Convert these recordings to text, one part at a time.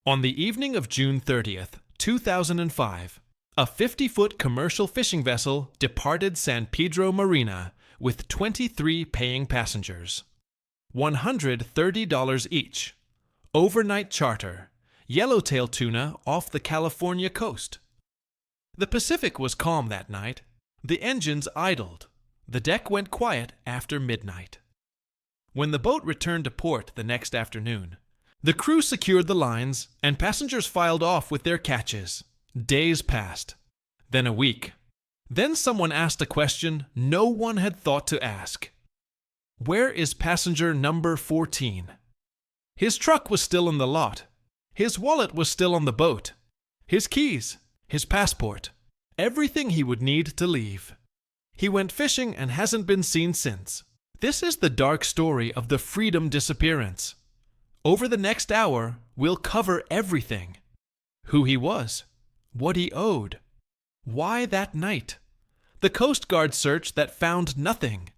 On the evening of June 30th, 2005, a 50-foot commercial fishing vessel departed San Pedro Marina with 23 paying passengers. $130 each. Overnight charter. Yellowtail tuna off the California coast. The Pacific was calm that night. The engines idled. The deck went quiet after midnight. When the boat returned to port the next afternoon, the crew secured the lines and passengers filed off with their catches. Days passed. Then a week. Then someone asked a question no one had thought to ask. Where is passenger number 14? His truck was still in the lot. His wallet was still on the boat. His keys, his passport, everything he would need to leave. He went fishing and hasn't been seen since. This is the dark story of the Freedom Disappearance. Over the next hour, we'll cover everything. Who he was, what he owed, why that night, the Coast Guard search that found nothing,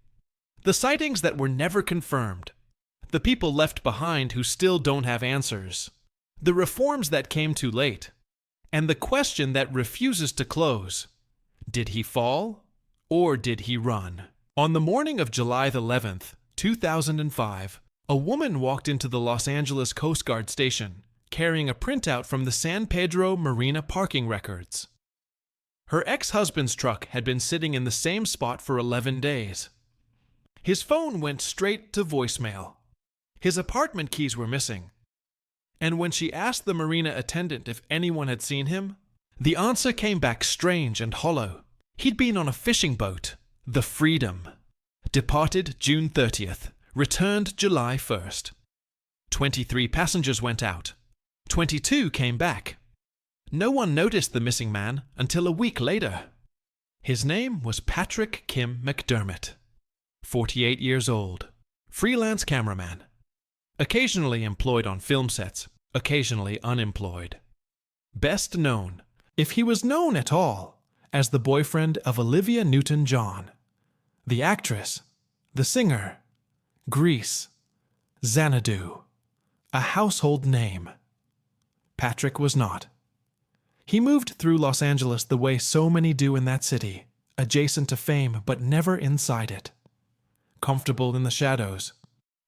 the sightings that were never confirmed, the people left behind who still don't have answers, the reforms that came too late, and the question that refuses to close. Did he fall, or did he run? On the morning of July 11th, 2005, a woman walked into the Los Angeles Coast Guard station, carrying a printout from the San Pedro Marina parking records. Her ex-husband's truck had been sitting in the same spot for 11 days. His phone went straight to voicemail. His apartment keys were missing. And when she asked the marina attendant if anyone had seen him, the answer came back strange and hollow. He'd been on a fishing boat, the Freedom. Departed June 30th, returned July 1st. 23 passengers went out. 22 came back. No one noticed the missing man until a week later. His name was Patrick Kim McDermott. 48 years old. Freelance cameraman. Occasionally employed on film sets, occasionally unemployed. Best known, if he was known at all, as the boyfriend of Olivia Newton-John. The actress, the singer, Grease, Xanadu, a household name. Patrick was not. He moved through Los Angeles the way so many do in that city, adjacent to fame but never inside it. Comfortable in the shadows.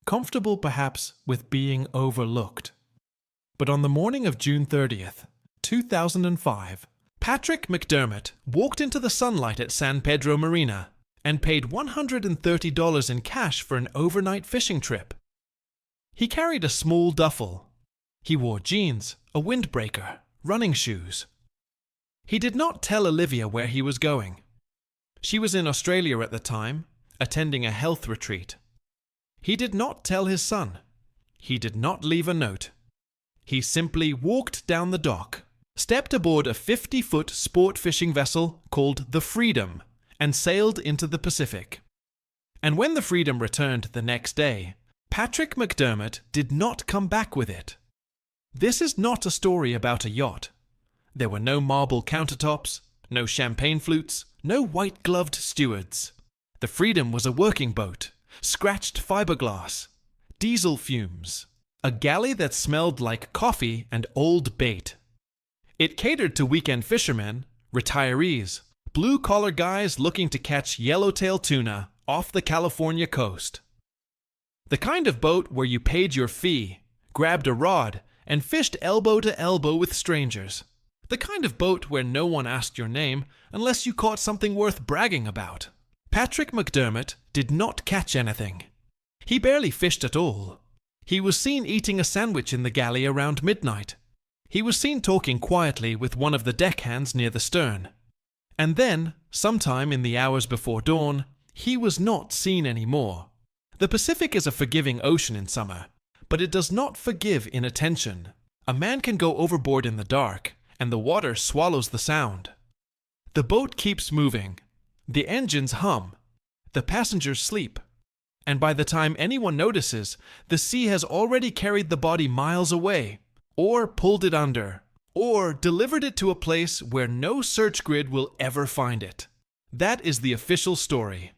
Comfortable perhaps with being overlooked. But on the morning of June 30th, 2005, Patrick McDermott walked into the sunlight at San Pedro Marina and paid $130 in cash for an overnight fishing trip. He carried a small duffel. He wore jeans, a windbreaker, running shoes. He did not tell Olivia where he was going. She was in Australia at the time, attending a health retreat. He did not tell his son. He did not leave a note. He simply walked down the dock, stepped aboard a 50-foot sport fishing vessel called the Freedom, and sailed into the Pacific. And when the Freedom returned the next day, Patrick McDermott did not come back with it. This is not a story about a yacht. There were no marble countertops, no champagne flutes, no white-gloved stewards. The Freedom was a working boat, scratched fiberglass, diesel fumes, a galley that smelled like coffee and old bait. It catered to weekend fishermen, retirees, blue-collar guys looking to catch yellowtail tuna off the California coast. The kind of boat where you paid your fee, grabbed a rod, and fished elbow to elbow with strangers. The kind of boat where no one asked your name unless you caught something worth bragging about. Patrick McDermott did not catch anything. He barely fished at all. He was seen eating a sandwich in the galley around midnight. He was seen talking quietly with one of the deckhands near the stern. And then, sometime in the hours before dawn, he was not seen anymore. The Pacific is a forgiving ocean in summer, but it does not forgive inattention. A man can go overboard in the dark, and the water swallows the sound. The boat keeps moving. The engines hum. The passengers sleep. And by the time anyone notices, the sea has already carried the body miles away, or pulled it under, or delivered it to a place where no search grid will ever find it. That is the official story.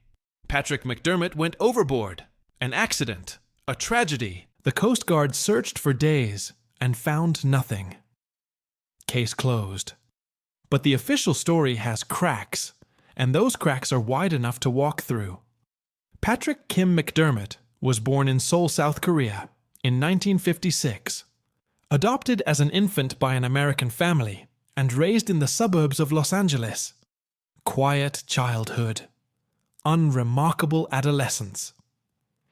Patrick McDermott went overboard. An accident. A tragedy. The Coast Guard searched for days, and found nothing. Case closed. But the official story has cracks, and those cracks are wide enough to walk through. Patrick Kim McDermott was born in Seoul, South Korea, in 1956. Adopted as an infant by an American family and raised in the suburbs of Los Angeles. Quiet childhood. Unremarkable adolescence.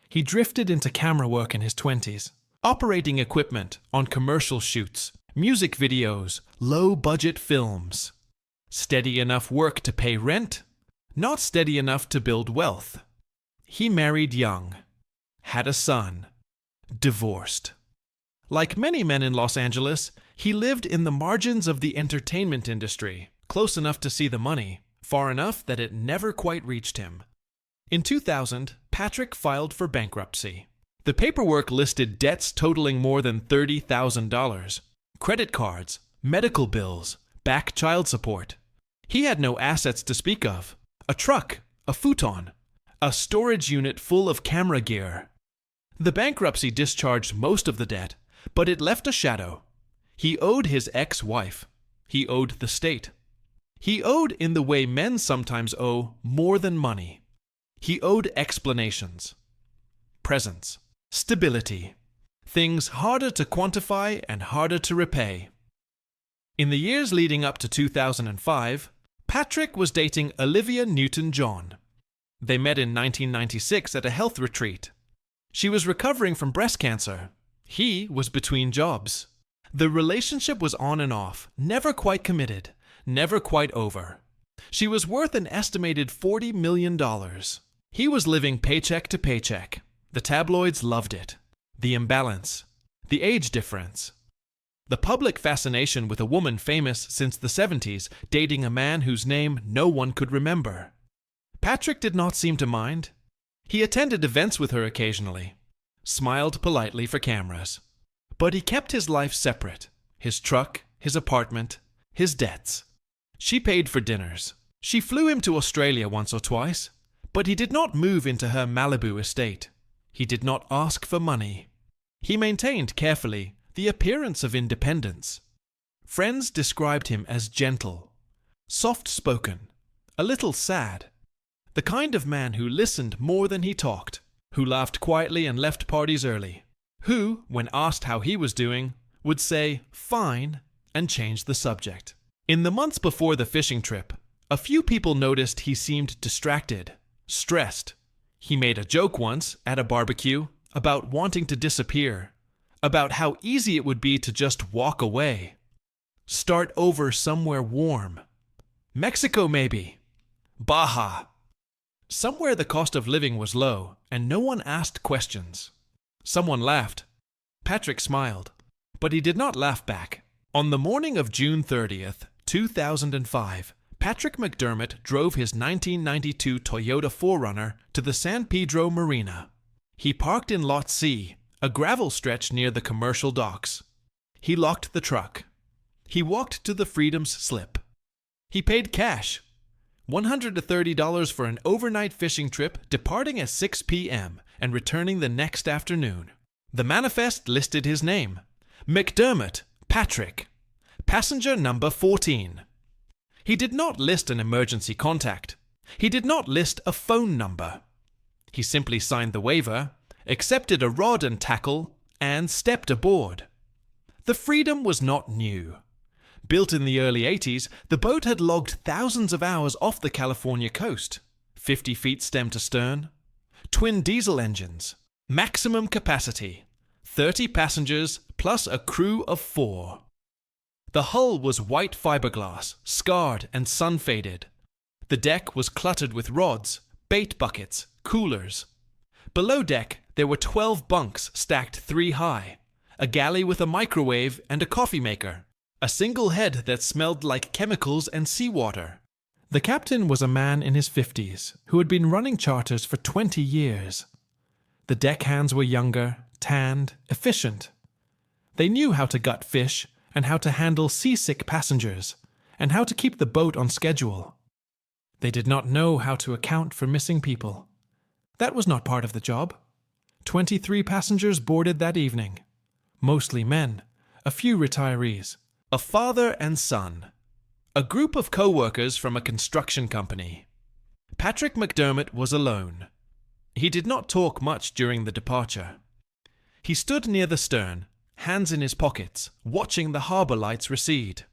He drifted into camera work in his 20s, operating equipment on commercial shoots, music videos, low-budget films. Steady enough work to pay rent, not steady enough to build wealth. He married young, had a son, divorced. Like many men in Los Angeles, he lived in the margins of the entertainment industry, close enough to see the money, far enough that it never quite reached him. In 2000, Patrick filed for bankruptcy. The paperwork listed debts totaling more than $30,000. Credit cards, medical bills, back child support. He had no assets to speak of. A truck, a futon, a storage unit full of camera gear. The bankruptcy discharged most of the debt, but it left a shadow. He owed his ex-wife. He owed the state. He owed in the way men sometimes owe more than money. He owed explanations, presence, stability, things harder to quantify and harder to repay. In the years leading up to 2005, Patrick was dating Olivia Newton-John. They met in 1996 at a health retreat. She was recovering from breast cancer. He was between jobs. The relationship was on and off, never quite committed, never quite over. She was worth an estimated $40 million. He was living paycheck to paycheck. The tabloids loved it. The imbalance. The age difference. The public fascination with a woman famous since the 70s dating a man whose name no one could remember. Patrick did not seem to mind. He attended events with her occasionally, smiled politely for cameras. But he kept his life separate. His truck, his apartment, his debts. She paid for dinners. She flew him to Australia once or twice. But he did not move into her Malibu estate. He did not ask for money. He maintained carefully the appearance of independence. Friends described him as gentle, soft-spoken, a little sad. The kind of man who listened more than he talked, who laughed quietly and left parties early, who, when asked how he was doing, would say, "Fine," and change the subject. In the months before the fishing trip, a few people noticed he seemed distracted. Stressed. He made a joke once, at a barbecue, about wanting to disappear, about how easy it would be to just walk away. Start over somewhere warm. Mexico, maybe. Baja. Somewhere the cost of living was low, and no one asked questions. Someone laughed. Patrick smiled, but he did not laugh back. On the morning of June 30th, 2005, Patrick McDermott drove his 1992 Toyota 4Runner to the San Pedro Marina. He parked in Lot C, a gravel stretch near the commercial docks. He locked the truck. He walked to the Freedom's slip. He paid cash, $130 for an overnight fishing trip departing at 6 p.m. and returning the next afternoon. The manifest listed his name, McDermott, Patrick, passenger number 14. He did not list an emergency contact. He did not list a phone number. He simply signed the waiver, accepted a rod and tackle, and stepped aboard. The Freedom was not new. Built in the early 80s, the boat had logged thousands of hours off the California coast. 50 feet stem to stern, twin diesel engines, maximum capacity, 30 passengers plus a crew of 4. The hull was white fiberglass, scarred and sun-faded. The deck was cluttered with rods, bait buckets, coolers. Below deck, there were 12 bunks stacked 3 high, a galley with a microwave and a coffee maker, a single head that smelled like chemicals and seawater. The captain was a man in his 50s who had been running charters for 20 years. The deckhands were younger, tanned, efficient. They knew how to gut fish and how to handle seasick passengers, and how to keep the boat on schedule. They did not know how to account for missing people. That was not part of the job. 23 passengers boarded that evening. Mostly men, a few retirees, a father and son, a group of co-workers from a construction company. Patrick McDermott was alone. He did not talk much during the departure. He stood near the stern, hands in his pockets, watching the harbor lights recede.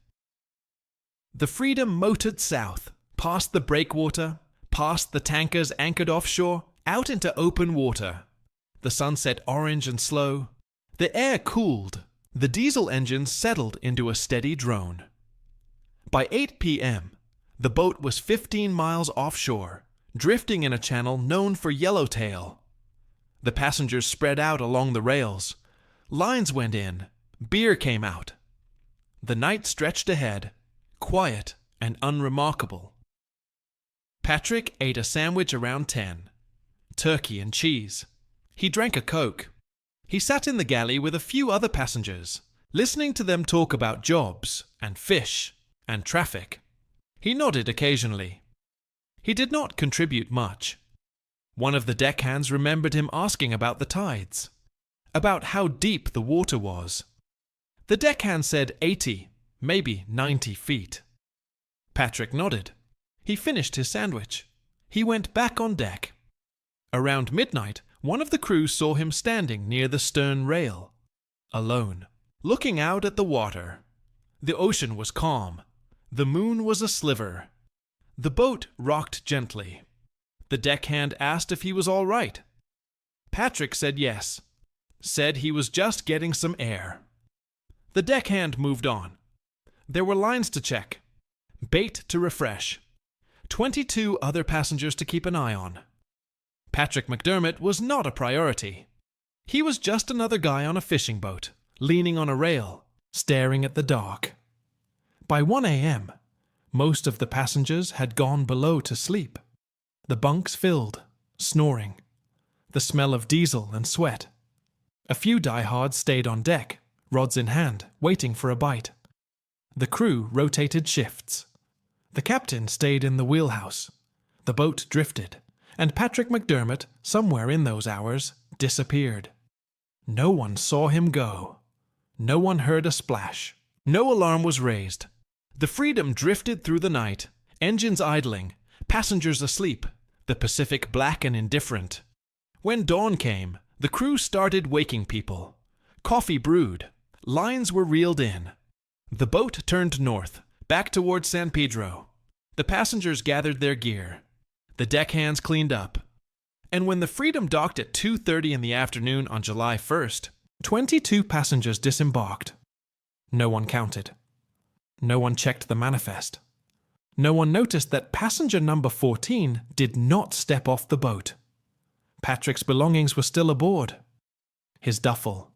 The Freedom motored south, past the breakwater, past the tankers anchored offshore, out into open water. The sun set orange and slow. The air cooled. The diesel engines settled into a steady drone. By 8 p.m., the boat was 15 miles offshore, drifting in a channel known for yellowtail. The passengers spread out along the rails. Lines went in. Beer came out. The night stretched ahead, quiet and unremarkable. Patrick ate a sandwich around 10. Turkey and cheese. He drank a Coke. He sat in the galley with a few other passengers, listening to them talk about jobs and fish and traffic. He nodded occasionally. He did not contribute much. One of the deckhands remembered him asking about the tides, about how deep the water was. The deckhand said 80, maybe 90 feet. Patrick nodded. He finished his sandwich. He went back on deck. Around midnight, one of the crew saw him standing near the stern rail, alone, looking out at the water. The ocean was calm. The moon was a sliver. The boat rocked gently. The deckhand asked if he was all right. Patrick said yes, said he was just getting some air. The deckhand moved on. There were lines to check, bait to refresh, 22 other passengers to keep an eye on. Patrick McDermott was not a priority. He was just another guy on a fishing boat, leaning on a rail, staring at the dark. By 1 a.m., most of the passengers had gone below to sleep. The bunks filled, snoring. The smell of diesel and sweat. A few diehards stayed on deck, rods in hand, waiting for a bite. The crew rotated shifts. The captain stayed in the wheelhouse. The boat drifted, and Patrick McDermott, somewhere in those hours, disappeared. No one saw him go. No one heard a splash. No alarm was raised. The Freedom drifted through the night, engines idling, passengers asleep, the Pacific black and indifferent. When dawn came, the crew started waking people. Coffee brewed. Lines were reeled in. The boat turned north, back towards San Pedro. The passengers gathered their gear. The deckhands cleaned up. And when the Freedom docked at 2:30 in the afternoon on July 1st, 22 passengers disembarked. No one counted. No one checked the manifest. No one noticed that passenger number 14 did not step off the boat. Patrick's belongings were still aboard. His duffel,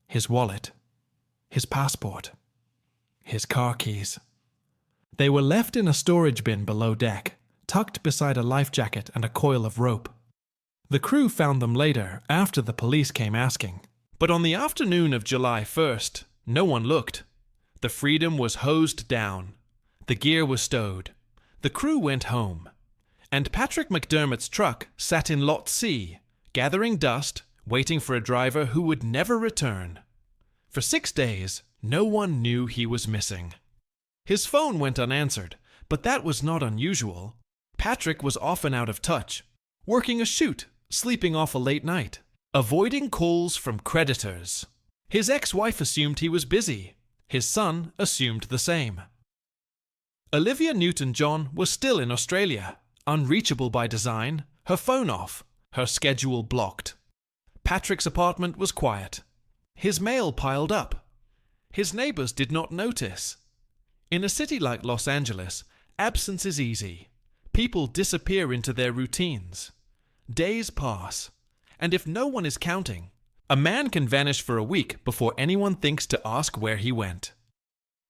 his wallet, his passport, his car keys. They were left in a storage bin below deck, tucked beside a life jacket and a coil of rope. The crew found them later, after the police came asking. But on the afternoon of July 1st, no one looked. The Freedom was hosed down. The gear was stowed. The crew went home. And Patrick McDermott's truck sat in Lot C, gathering dust, waiting for a driver who would never return. For 6 days, no one knew he was missing. His phone went unanswered, but that was not unusual. Patrick was often out of touch, working a shoot, sleeping off a late night, avoiding calls from creditors. His ex-wife assumed he was busy. His son assumed the same. Olivia Newton-John was still in Australia, unreachable by design, her phone off, her schedule blocked. Patrick's apartment was quiet. His mail piled up. His neighbors did not notice. In a city like Los Angeles, absence is easy. People disappear into their routines. Days pass, and if no one is counting, a man can vanish for a week before anyone thinks to ask where he went.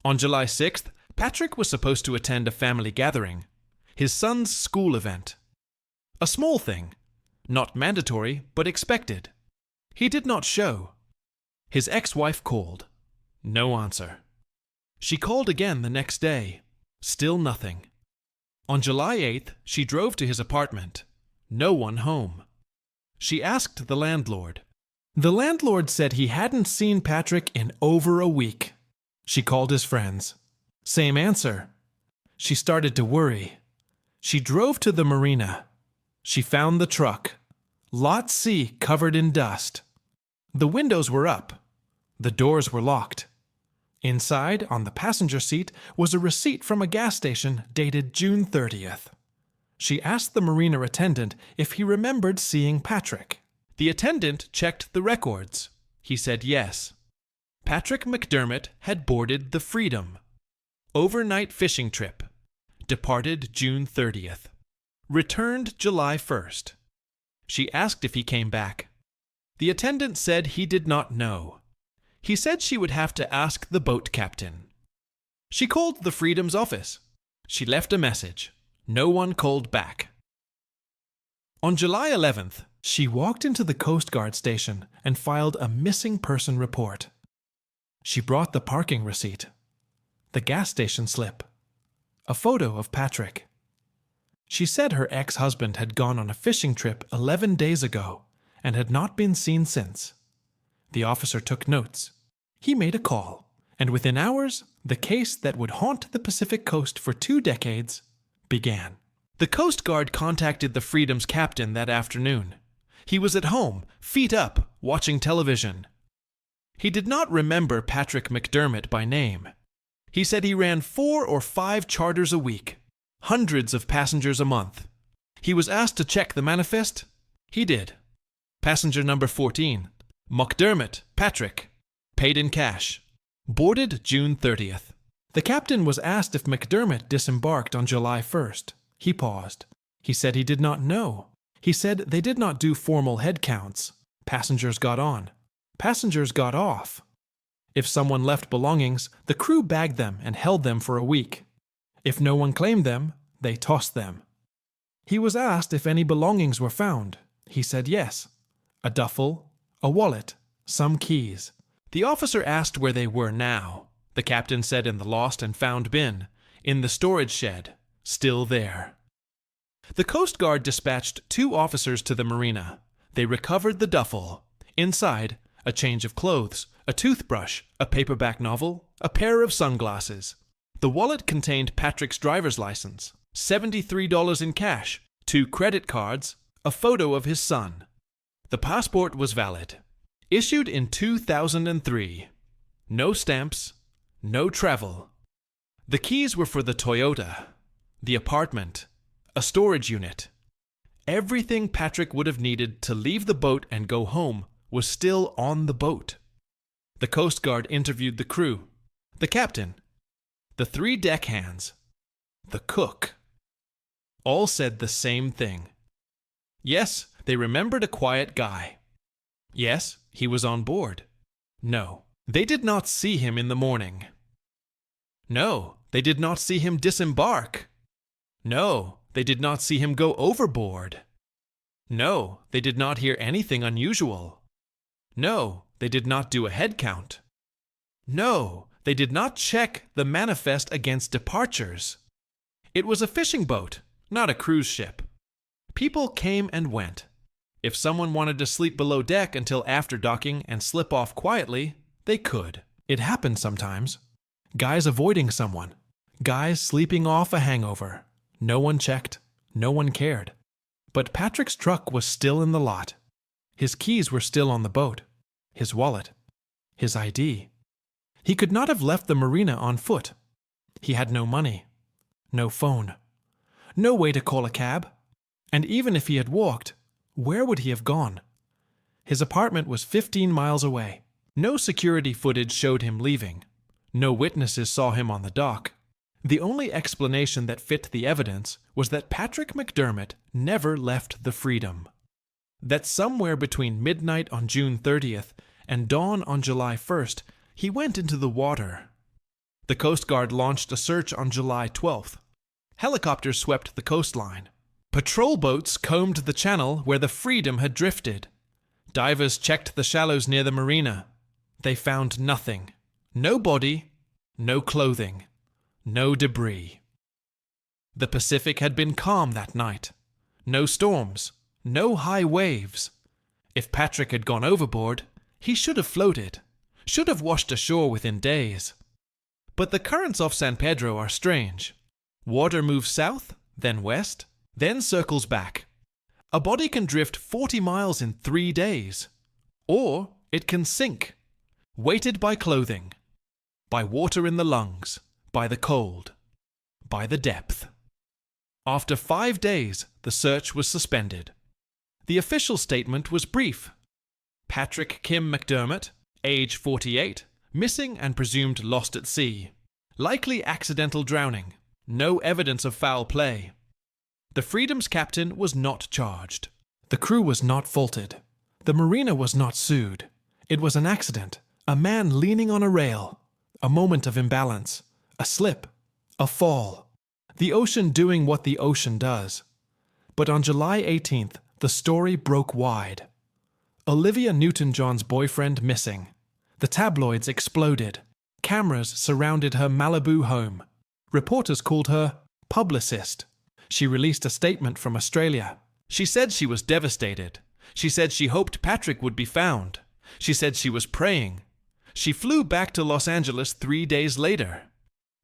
On July 6th, Patrick was supposed to attend a family gathering, his son's school event. A small thing, not mandatory, but expected. He did not show. His ex-wife called. No answer. She called again the next day. Still nothing. On July 8th, she drove to his apartment. No one home. She asked the landlord. The landlord said he hadn't seen Patrick in over a week. She called his friends. Same answer. She started to worry. She drove to the marina. She found the truck. Lot C covered in dust. The windows were up. The doors were locked. Inside, on the passenger seat, was a receipt from a gas station dated June 30th. She asked the marina attendant if he remembered seeing Patrick. The attendant checked the records. He said yes. Patrick McDermott had boarded the Freedom. Overnight fishing trip. Departed June 30th. Returned July 1st. She asked if he came back. The attendant said he did not know. He said she would have to ask the boat captain. She called the Freedom's office. She left a message. No one called back. On July 11th, she walked into the Coast Guard station and filed a missing person report. She brought the parking receipt, the gas station slip, a photo of Patrick. She said her ex-husband had gone on a fishing trip 11 days ago and had not been seen since. The officer took notes. He made a call, and within hours, the case that would haunt the Pacific coast for 2 decades began. The Coast Guard contacted the Freedom's captain that afternoon. He was at home, feet up, watching television. He did not remember Patrick McDermott by name. He said he ran 4 or 5 charters a week, hundreds of passengers a month. He was asked to check the manifest. He did. Passenger number 14, McDermott, Patrick, paid in cash. Boarded June 30th. The captain was asked if McDermott disembarked on July 1st. He paused. He said he did not know. He said they did not do formal head counts. Passengers got on. Passengers got off. If someone left belongings, the crew bagged them and held them for a week. If no one claimed them, they tossed them. He was asked if any belongings were found. He said yes. A duffel, a wallet, some keys. The officer asked where they were now. The captain said in the lost and found bin, in the storage shed, still there. The Coast Guard dispatched 2 officers to the marina. They recovered the duffel. Inside, a change of clothes, a toothbrush, a paperback novel, a pair of sunglasses. The wallet contained Patrick's driver's license, $73 in cash, 2 credit cards, a photo of his son. The passport was valid. Issued in 2003. No stamps, no travel. The keys were for the Toyota, the apartment, a storage unit. Everything Patrick would have needed to leave the boat and go home was still on the boat. The Coast Guard interviewed the crew, the captain, the 3 deckhands, the cook. All said the same thing. Yes, they remembered a quiet guy. Yes, he was on board. No, they did not see him in the morning. No, they did not see him disembark. No, they did not see him go overboard. No, they did not hear anything unusual. No, they did not do a head count. No, they did not check the manifest against departures. It was a fishing boat, not a cruise ship. People came and went. If someone wanted to sleep below deck until after docking and slip off quietly, they could. It happened sometimes. Guys avoiding someone. Guys sleeping off a hangover. No one checked. No one cared. But Patrick's truck was still in the lot. His keys were still on the boat. His wallet. His ID. He could not have left the marina on foot. He had no money. No phone. No way to call a cab. And even if he had walked, where would he have gone? His apartment was 15 miles away. No security footage showed him leaving. No witnesses saw him on the dock. The only explanation that fit the evidence was that Patrick McDermott never left the Freedom. That somewhere between midnight on June 30th and dawn on July 1st, he went into the water. The Coast Guard launched a search on July 12th. Helicopters swept the coastline. Patrol boats combed the channel where the Freedom had drifted. Divers checked the shallows near the marina. They found nothing. No body, no clothing, no debris. The Pacific had been calm that night. No storms, no high waves. If Patrick had gone overboard, He should have floated, should have washed ashore within days. But the currents off San Pedro are strange. Water moves south, then west, then circles back. A body can drift 40 miles in 3 days. Or it can sink, weighted by clothing, by water in the lungs, by the cold, by the depth. After 5 days, the search was suspended. The official statement was brief. Patrick Kim McDermott, age 48, missing and presumed lost at sea. Likely accidental drowning. No evidence of foul play. The Freedom's captain was not charged. The crew was not faulted. The marina was not sued. It was an accident, a man leaning on a rail, a moment of imbalance, a slip, a fall. The ocean doing what the ocean does. But on July 18th, the story broke wide. Olivia Newton-John's boyfriend missing. The tabloids exploded. Cameras surrounded her Malibu home. Reporters called her publicist. She released a statement from Australia. She said she was devastated. She said she hoped Patrick would be found. She said she was praying. She flew back to Los Angeles 3 days later.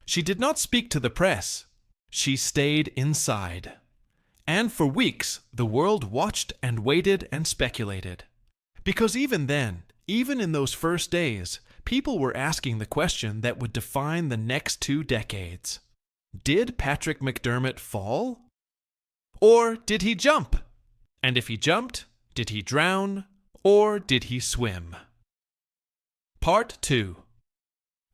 She did not speak to the press. She stayed inside. And for weeks, the world watched and waited and speculated. Because even then, even in those first days, people were asking the question that would define the next 2 decades. Did Patrick McDermott fall? Or did he jump? And if he jumped, did he drown? Or did he swim? Part 2.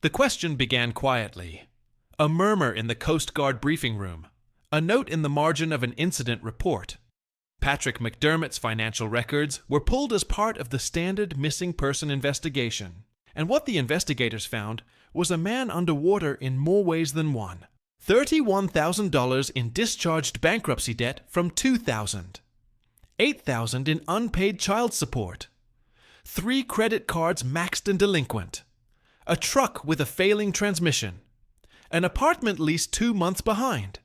The question began quietly. A murmur in the Coast Guard briefing room. A note in the margin of an incident report. Patrick McDermott's financial records were pulled as part of the standard missing person investigation. And what the investigators found was a man underwater in more ways than one. $31,000 in discharged bankruptcy debt from $2,000. $8,000 in unpaid child support. 3 credit cards maxed and delinquent. A truck with a failing transmission. An apartment lease 2 months behind.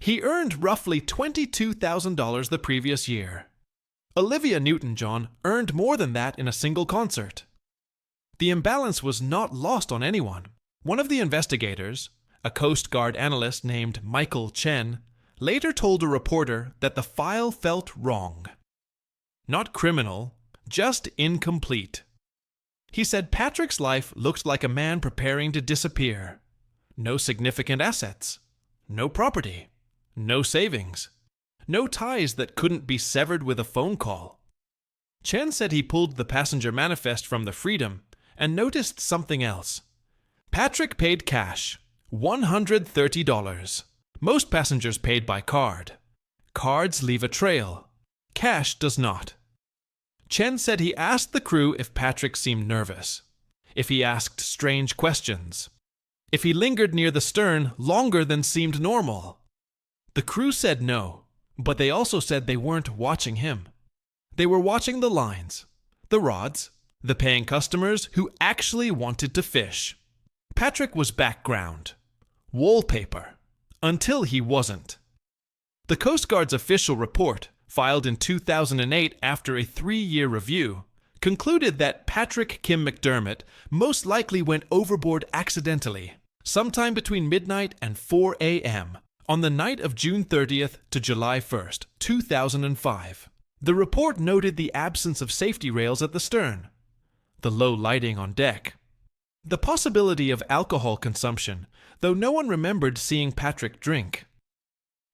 He earned roughly $22,000 the previous year. Olivia Newton-John earned more than that in a single concert. The imbalance was not lost on anyone. One of the investigators, a Coast Guard analyst named Michael Chen, later told a reporter that the file felt wrong. Not criminal, just incomplete. He said Patrick's life looked like a man preparing to disappear. No significant assets. No property. No savings. No ties that couldn't be severed with a phone call. Chen said he pulled the passenger manifest from the Freedom and noticed something else. Patrick paid cash, $130. Most passengers paid by card. Cards leave a trail. Cash does not. Chen said he asked the crew if Patrick seemed nervous, if he asked strange questions, if he lingered near the stern longer than seemed normal. The crew said no, but they also said they weren't watching him. They were watching the lines, the rods, the paying customers who actually wanted to fish. Patrick was background, wallpaper, until he wasn't. The Coast Guard's official report, filed in 2008 after a 3-year review, concluded that Patrick Kim McDermott most likely went overboard accidentally, sometime between midnight and 4 a.m., on the night of June 30th to July 1st, 2005. The report noted the absence of safety rails at the stern, the low lighting on deck, the possibility of alcohol consumption, though no one remembered seeing Patrick drink.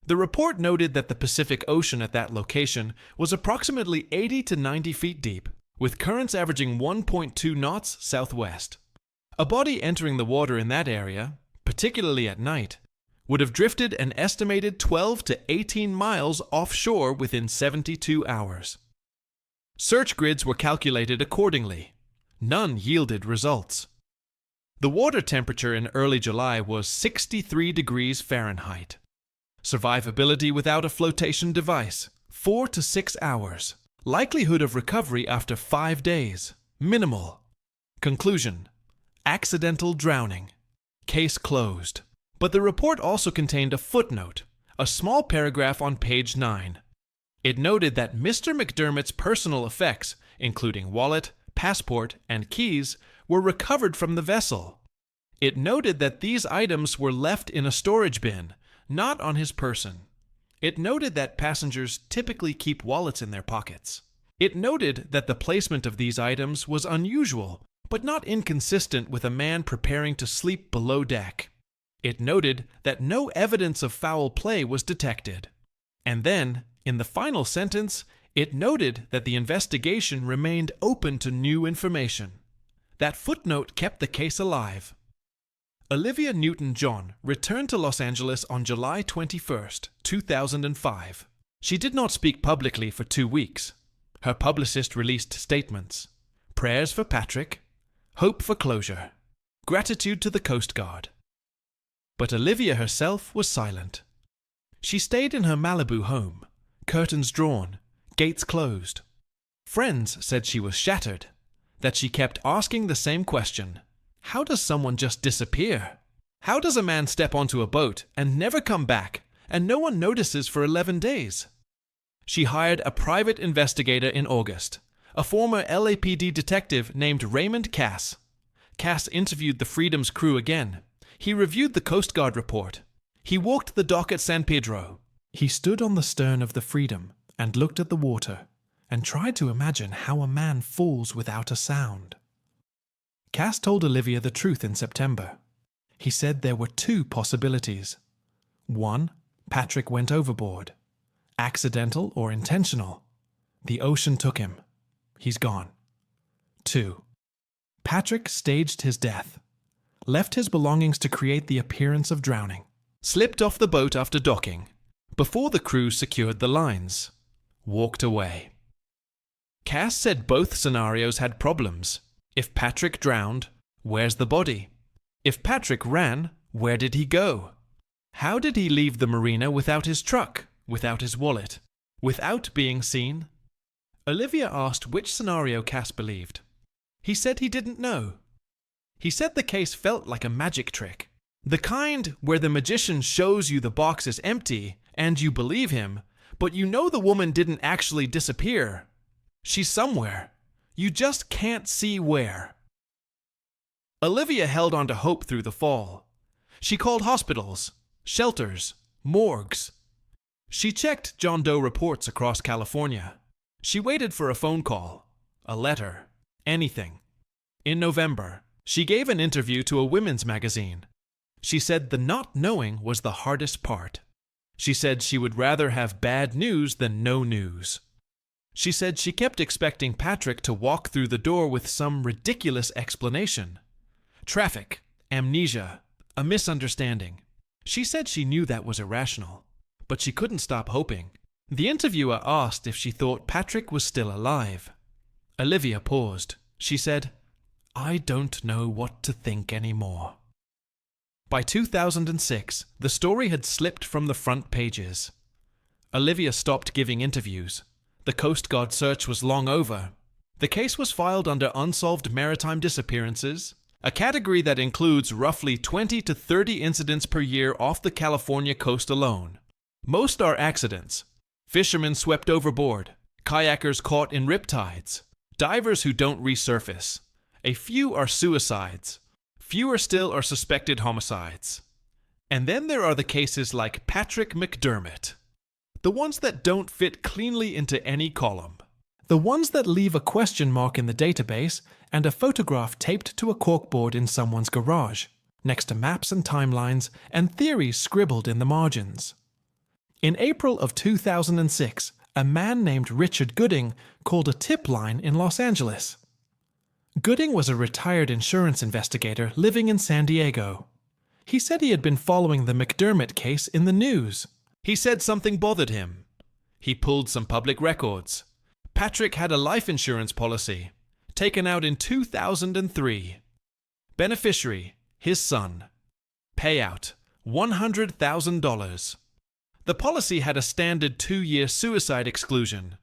The report noted that the Pacific Ocean at that location was approximately 80 to 90 feet deep, with currents averaging 1.2 knots southwest. A body entering the water in that area, particularly at night, would have drifted an estimated 12 to 18 miles offshore within 72 hours. Search grids were calculated accordingly. None yielded results. The water temperature in early July was 63 degrees Fahrenheit. Survivability without a flotation device, 4 to 6 hours. Likelihood of recovery after 5 days, minimal. Conclusion: accidental drowning. Case closed. But the report also contained a footnote, a small paragraph on page 9. It noted that Mr. McDermott's personal effects, including wallet, passport, and keys were recovered from the vessel. It noted that these items were left in a storage bin, not on his person. It noted that passengers typically keep wallets in their pockets. It noted that the placement of these items was unusual, but not inconsistent with a man preparing to sleep below deck. It noted that no evidence of foul play was detected. And then, in the final sentence, it noted that the investigation remained open to new information. That footnote kept the case alive. Olivia Newton-John returned to Los Angeles on July 21, 2005. She did not speak publicly for 2 weeks. Her publicist released statements: prayers for Patrick, hope for closure, gratitude to the Coast Guard. But Olivia herself was silent. She stayed in her Malibu home, curtains drawn, gates closed. Friends said she was shattered, that she kept asking the same question: how does someone just disappear? How does a man step onto a boat and never come back, and no one notices for 11 days? She hired a private investigator in August, a former LAPD detective named Raymond Cass. Cass interviewed the Freedom's crew again. He reviewed the Coast Guard report. He walked the dock at San Pedro. He stood on the stern of the Freedom and looked at the water and tried to imagine how a man falls without a sound. Cass told Olivia the truth in September. He said there were 2 possibilities. 1, Patrick went overboard. Accidental or intentional. The ocean took him. He's gone. 2, Patrick staged his death. Left his belongings to create the appearance of drowning. Slipped off the boat after docking, before the crew secured the lines. Walked away. Cass said both scenarios had problems. If Patrick drowned, where's the body? If Patrick ran, where did he go? How did he leave the marina without his truck, without his wallet, without being seen? Olivia asked which scenario Cass believed. He said he didn't know. He said the case felt like a magic trick. The kind where the magician shows you the box is empty and you believe him, but you know the woman didn't actually disappear. She's somewhere. You just can't see where. Olivia held on to hope through the fall. She called hospitals, shelters, morgues. She checked John Doe reports across California. She waited for a phone call, a letter, anything. In November, she gave an interview to a women's magazine. She said the not knowing was the hardest part. She said she would rather have bad news than no news. She said she kept expecting Patrick to walk through the door with some ridiculous explanation. Traffic, amnesia, a misunderstanding. She said she knew that was irrational, but she couldn't stop hoping. The interviewer asked if she thought Patrick was still alive. Olivia paused. She said, "I don't know what to think anymore." By 2006, the story had slipped from the front pages. Olivia stopped giving interviews. The Coast Guard search was long over. The case was filed under Unsolved Maritime Disappearances, a category that includes roughly 20 to 30 incidents per year off the California coast alone. Most are accidents. Fishermen swept overboard, kayakers caught in riptides, divers who don't resurface. A few are suicides. Fewer still are suspected homicides. And then there are the cases like Patrick McDermott. The ones that don't fit cleanly into any column. The ones that leave a question mark in the database and a photograph taped to a corkboard in someone's garage, next to maps and timelines and theories scribbled in the margins. In April of 2006, a man named Richard Gooding called a tip line in Los Angeles. Gooding was a retired insurance investigator living in San Diego. He said he had been following the McDermott case in the news. He said something bothered him. He pulled some public records. Patrick had a life insurance policy, taken out in 2003. Beneficiary, his son. Payout, $100,000. The policy had a standard 2-year suicide exclusion,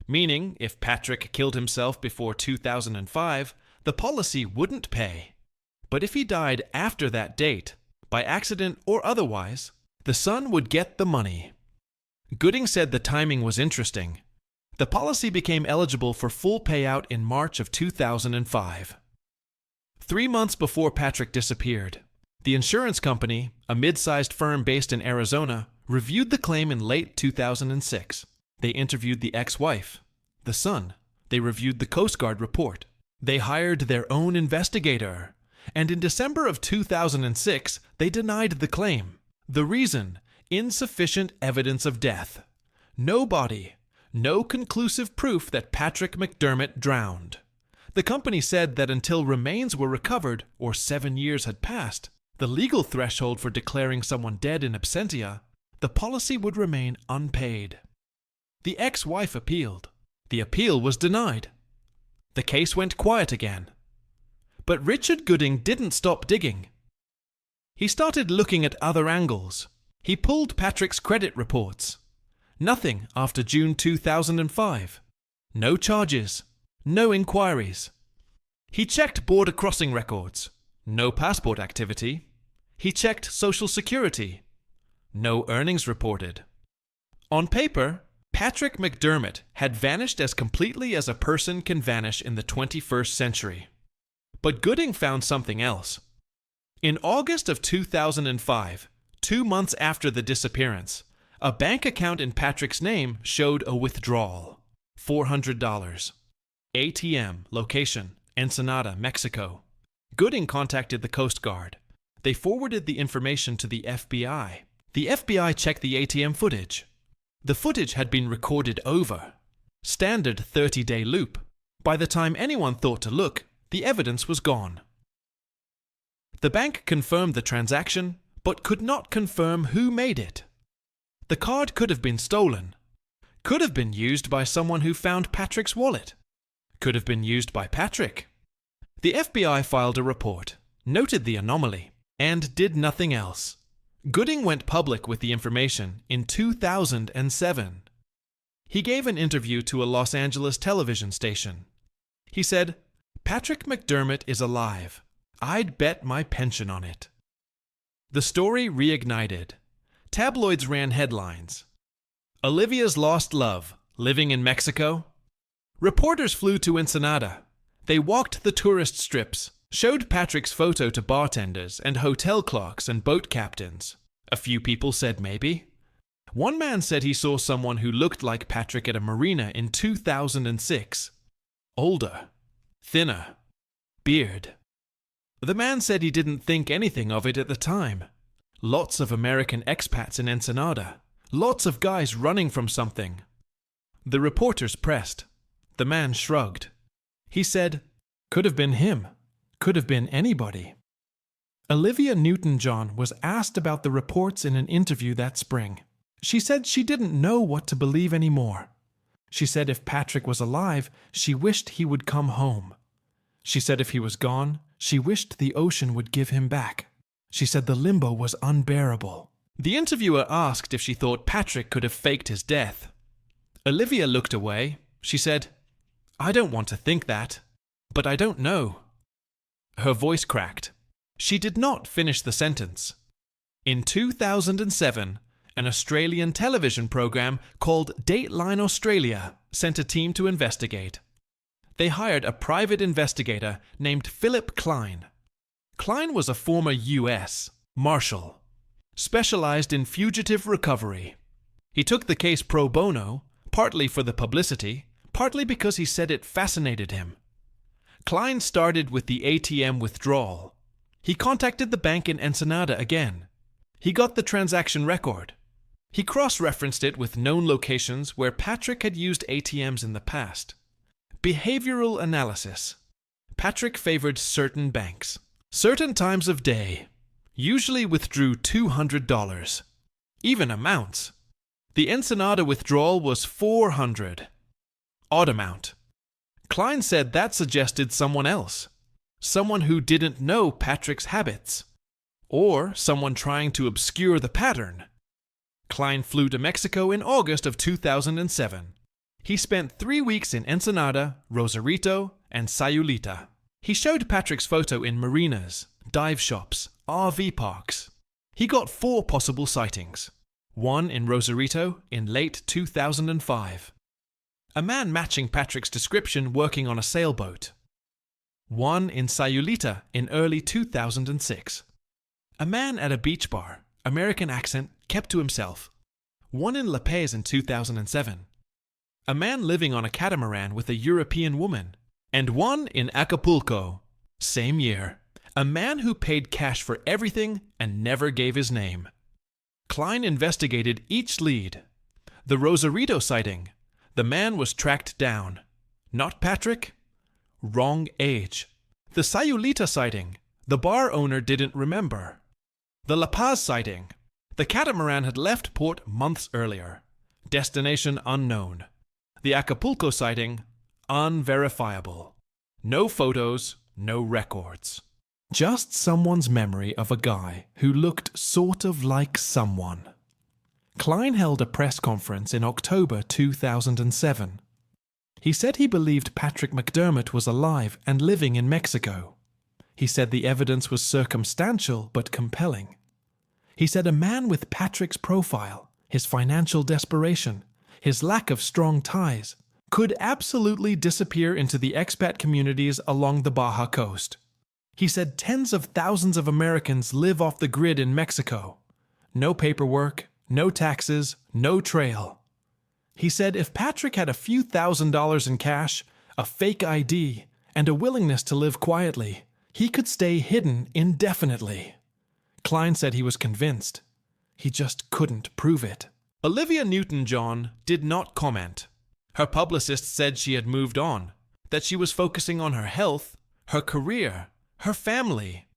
meaning if Patrick killed himself before 2005, the policy wouldn't pay. But if he died after that date, by accident or otherwise, the son would get the money. Gooding said the timing was interesting. The policy became eligible for full payout in March of 2005. 3 months before Patrick disappeared, the insurance company, a mid-sized firm based in Arizona, reviewed the claim in late 2006. They interviewed the ex-wife, the son. They reviewed the Coast Guard report. They hired their own investigator. And in December of 2006, they denied the claim. The reason? Insufficient evidence of death. No body. No conclusive proof that Patrick McDermott drowned. The company said that until remains were recovered, or 7 years had passed, the legal threshold for declaring someone dead in absentia, the policy would remain unpaid. The ex-wife appealed. The appeal was denied. The case went quiet again. But Richard Gooding didn't stop digging. He started looking at other angles. He pulled Patrick's credit reports. Nothing after June 2005. No charges. No inquiries. He checked border crossing records. No passport activity. He checked Social Security. No earnings reported. On paper, Patrick McDermott had vanished as completely as a person can vanish in the 21st century. But Gooding found something else. In August of 2005, 2 months after the disappearance, a bank account in Patrick's name showed a withdrawal. $400. ATM, location, Ensenada, Mexico. Gooding contacted the Coast Guard. They forwarded the information to the FBI. The FBI checked the ATM footage. The footage had been recorded over. Standard 30-day loop. By the time anyone thought to look, the evidence was gone. The bank confirmed the transaction, but could not confirm who made it. The card could have been stolen. Could have been used by someone who found Patrick's wallet. Could have been used by Patrick. The FBI filed a report, noted the anomaly, and did nothing else. Gooding went public with the information in 2007. He gave an interview to a Los Angeles television station. He said, "Patrick McDermott is alive. I'd bet my pension on it." The story reignited. Tabloids ran headlines. Olivia's lost love, living in Mexico. Reporters flew to Ensenada. They walked the tourist strips, showed Patrick's photo to bartenders and hotel clerks and boat captains. A few people said maybe. One man said he saw someone who looked like Patrick at a marina in 2006. Older. Thinner. Beard. The man said he didn't think anything of it at the time. Lots of American expats in Ensenada. Lots of guys running from something. The reporters pressed. The man shrugged. He said, "Could have been him. Could have been anybody." Olivia Newton-John was asked about the reports in an interview that spring. She said she didn't know what to believe anymore. She said if Patrick was alive, she wished he would come home. She said if he was gone, she wished the ocean would give him back. She said the limbo was unbearable. The interviewer asked if she thought Patrick could have faked his death. Olivia looked away. She said, "I don't want to think that, but I don't know." Her voice cracked. She did not finish the sentence. In 2007, an Australian television program called Dateline Australia sent a team to investigate. They hired a private investigator named Philip Klein. Klein was a former U.S. Marshal, specialized in fugitive recovery. He took the case pro bono, partly for the publicity, partly because he said it fascinated him. Klein started with the ATM withdrawal. He contacted the bank in Ensenada again. He got the transaction record. He cross-referenced it with known locations where Patrick had used ATMs in the past. Behavioral analysis. Patrick favored certain banks, certain times of day, usually withdrew $200. Even amounts. The Ensenada withdrawal was $400. Odd amount. Klein said that suggested someone else. Someone who didn't know Patrick's habits. Or someone trying to obscure the pattern. Klein flew to Mexico in August of 2007. He spent 3 weeks in Ensenada, Rosarito, and Sayulita. He showed Patrick's photo in marinas, dive shops, RV parks. He got 4 possible sightings. One in Rosarito in late 2005. a man matching Patrick's description working on a sailboat. One in Sayulita in early 2006. A man at a beach bar, American accent, kept to himself. One in La Paz in 2007. A man living on a catamaran with a European woman. And one in Acapulco, same year. A man who paid cash for everything and never gave his name. Klein investigated each lead. The Rosarito sighting. The man was tracked down. Not Patrick? Wrong age. The Sayulita sighting. The bar owner didn't remember. The La Paz sighting. The catamaran had left port months earlier. Destination unknown. The Acapulco sighting, unverifiable. No photos, no records. Just someone's memory of a guy who looked sort of like someone. Klein held a press conference in October 2007. He said he believed Patrick McDermott was alive and living in Mexico. He said the evidence was circumstantial but compelling. He said a man with Patrick's profile, his financial desperation, his lack of strong ties, could absolutely disappear into the expat communities along the Baja coast. He said tens of thousands of Americans live off the grid in Mexico. No paperwork, no taxes, no trail. He said if Patrick had a few $1,000s in cash, a fake ID, and a willingness to live quietly, he could stay hidden indefinitely. Klein said he was convinced. He just couldn't prove it. Olivia Newton-John did not comment. Her publicist said she had moved on, that she was focusing on her health, her career, her family,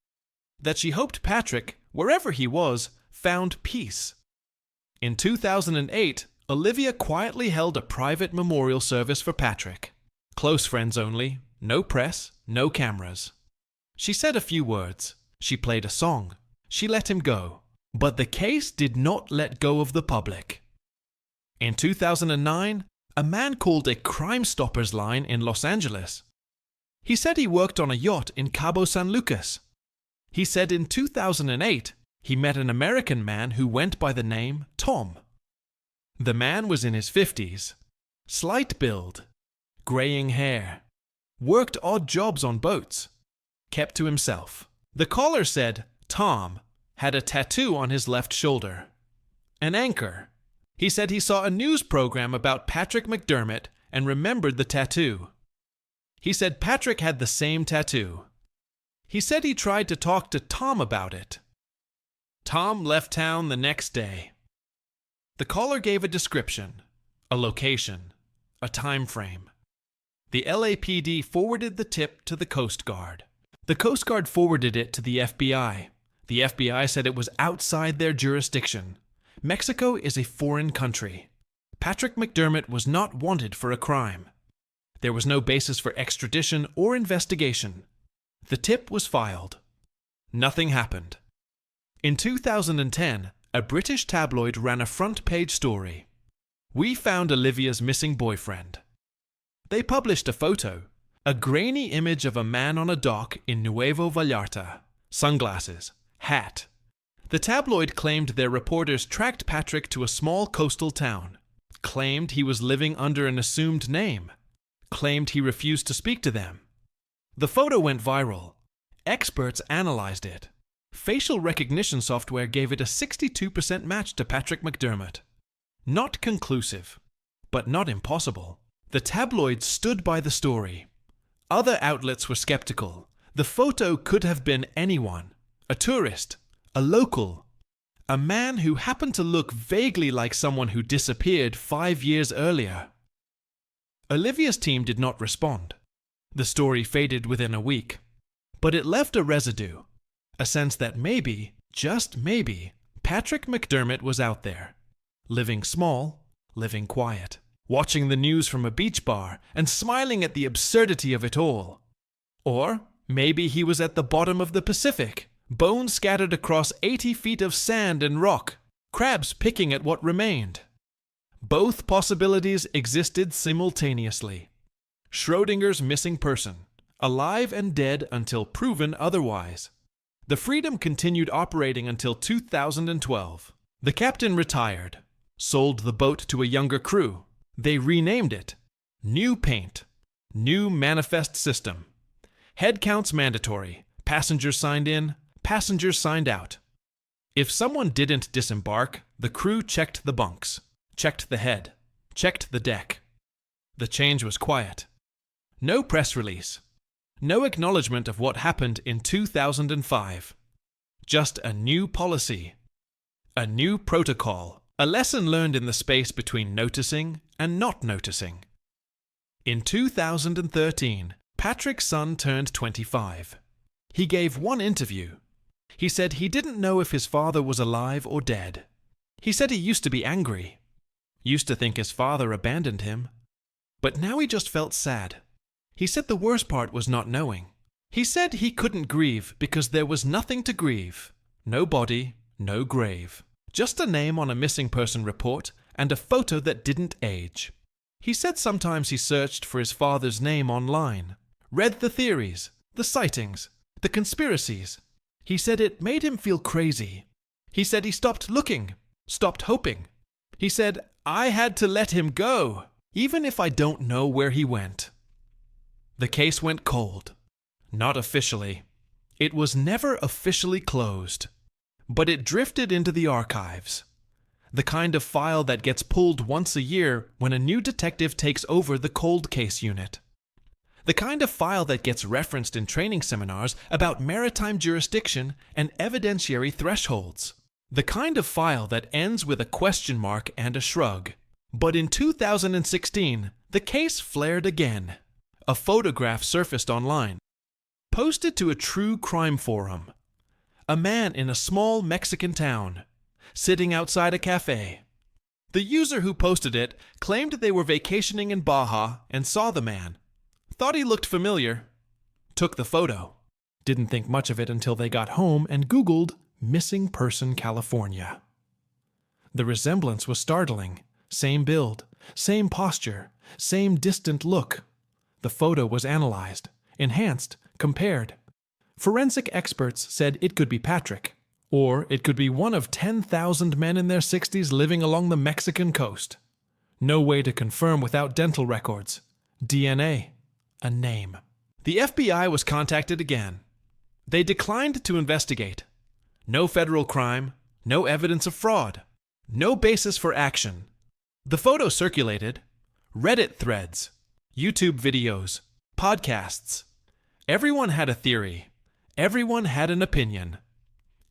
that she hoped Patrick, wherever he was, found peace. In 2008, Olivia quietly held a private memorial service for Patrick. Close friends only, no press, no cameras. She said a few words. She played a song. She let him go. But the case did not let go of the public. In 2009, a man called a Crime Stoppers line in Los Angeles. He said he worked on a yacht in Cabo San Lucas. He said in 2008, he met an American man who went by the name Tom. The man was in his 50s, slight build, graying hair, worked odd jobs on boats, kept to himself. The caller said Tom had a tattoo on his left shoulder. An anchor. He said he saw a news program about Patrick McDermott and remembered the tattoo. He said Patrick had the same tattoo. He said he tried to talk to Tom about it. Tom left town the next day. The caller gave a description, a location, a time frame. The LAPD forwarded the tip to the Coast Guard. The Coast Guard forwarded it to the FBI. The FBI said it was outside their jurisdiction. Mexico is a foreign country. Patrick McDermott was not wanted for a crime. There was no basis for extradition or investigation. The tip was filed. Nothing happened. In 2010, a British tabloid ran a front-page story. We found Olivia's missing boyfriend. They published a photo, a grainy image of a man on a dock in Nuevo Vallarta. Sunglasses, hat. The tabloid claimed their reporters tracked Patrick to a small coastal town, claimed he was living under an assumed name, claimed he refused to speak to them. The photo went viral. Experts analyzed it. Facial recognition software gave it a 62% match to Patrick McDermott. Not conclusive, but not impossible. The tabloid stood by the story. Other outlets were skeptical. The photo could have been anyone. A tourist, a local, a man who happened to look vaguely like someone who disappeared 5 years earlier. Olivia's team did not respond. The story faded within a week. But it left a residue, a sense that maybe, just maybe, Patrick McDermott was out there, living small, living quiet, watching the news from a beach bar and smiling at the absurdity of it all. Or maybe he was at the bottom of the Pacific, bones scattered across 80 feet of sand and rock, crabs picking at what remained. Both possibilities existed simultaneously. Schrodinger's missing person, alive and dead until proven otherwise. The Freedom continued operating until 2012. The captain retired, sold the boat to a younger crew. They renamed it, New paint. New manifest system. Head counts mandatory. Passengers signed in. Passengers signed out. If someone didn't disembark, the crew checked the bunks, checked the head, checked the deck. The change was quiet. No press release. No acknowledgement of what happened in 2005. Just a new policy. A new protocol. A lesson learned in the space between noticing and not noticing. In 2013, Patrick's son turned 25. He gave one interview. He said he didn't know if his father was alive or dead. He said he used to be angry. Used to think his father abandoned him. But now he just felt sad. He said the worst part was not knowing. He said he couldn't grieve because there was nothing to grieve. No body, no grave. Just a name on a missing person report and a photo that didn't age. He said sometimes he searched for his father's name online, read the theories, the sightings, the conspiracies. He said it made him feel crazy. He said he stopped looking, stopped hoping. He said, I had to let him go, even if I don't know where he went. The case went cold. Not officially. It was never officially closed. But it drifted into the archives. The kind of file that gets pulled once a year when a new detective takes over the cold case unit. The kind of file that gets referenced in training seminars about maritime jurisdiction and evidentiary thresholds. The kind of file that ends with a question mark and a shrug. But in 2016, the case flared again. A photograph surfaced online, posted to a true crime forum. A man in a small Mexican town, sitting outside a cafe. The user who posted it claimed they were vacationing in Baja and saw the man. Thought he looked familiar. Took the photo. Didn't think much of it until they got home and Googled Missing Person California. The resemblance was startling. Same build, same posture, same distant look. The photo was analyzed, enhanced, compared. Forensic experts said it could be Patrick, or it could be one of 10,000 men in their 60s living along the Mexican coast. No way to confirm without dental records. DNA. A name. The FBI was contacted again. They declined to investigate. No federal crime, no evidence of fraud, no basis for action. The photo circulated. Reddit threads, YouTube videos, podcasts. Everyone had a theory. Everyone had an opinion.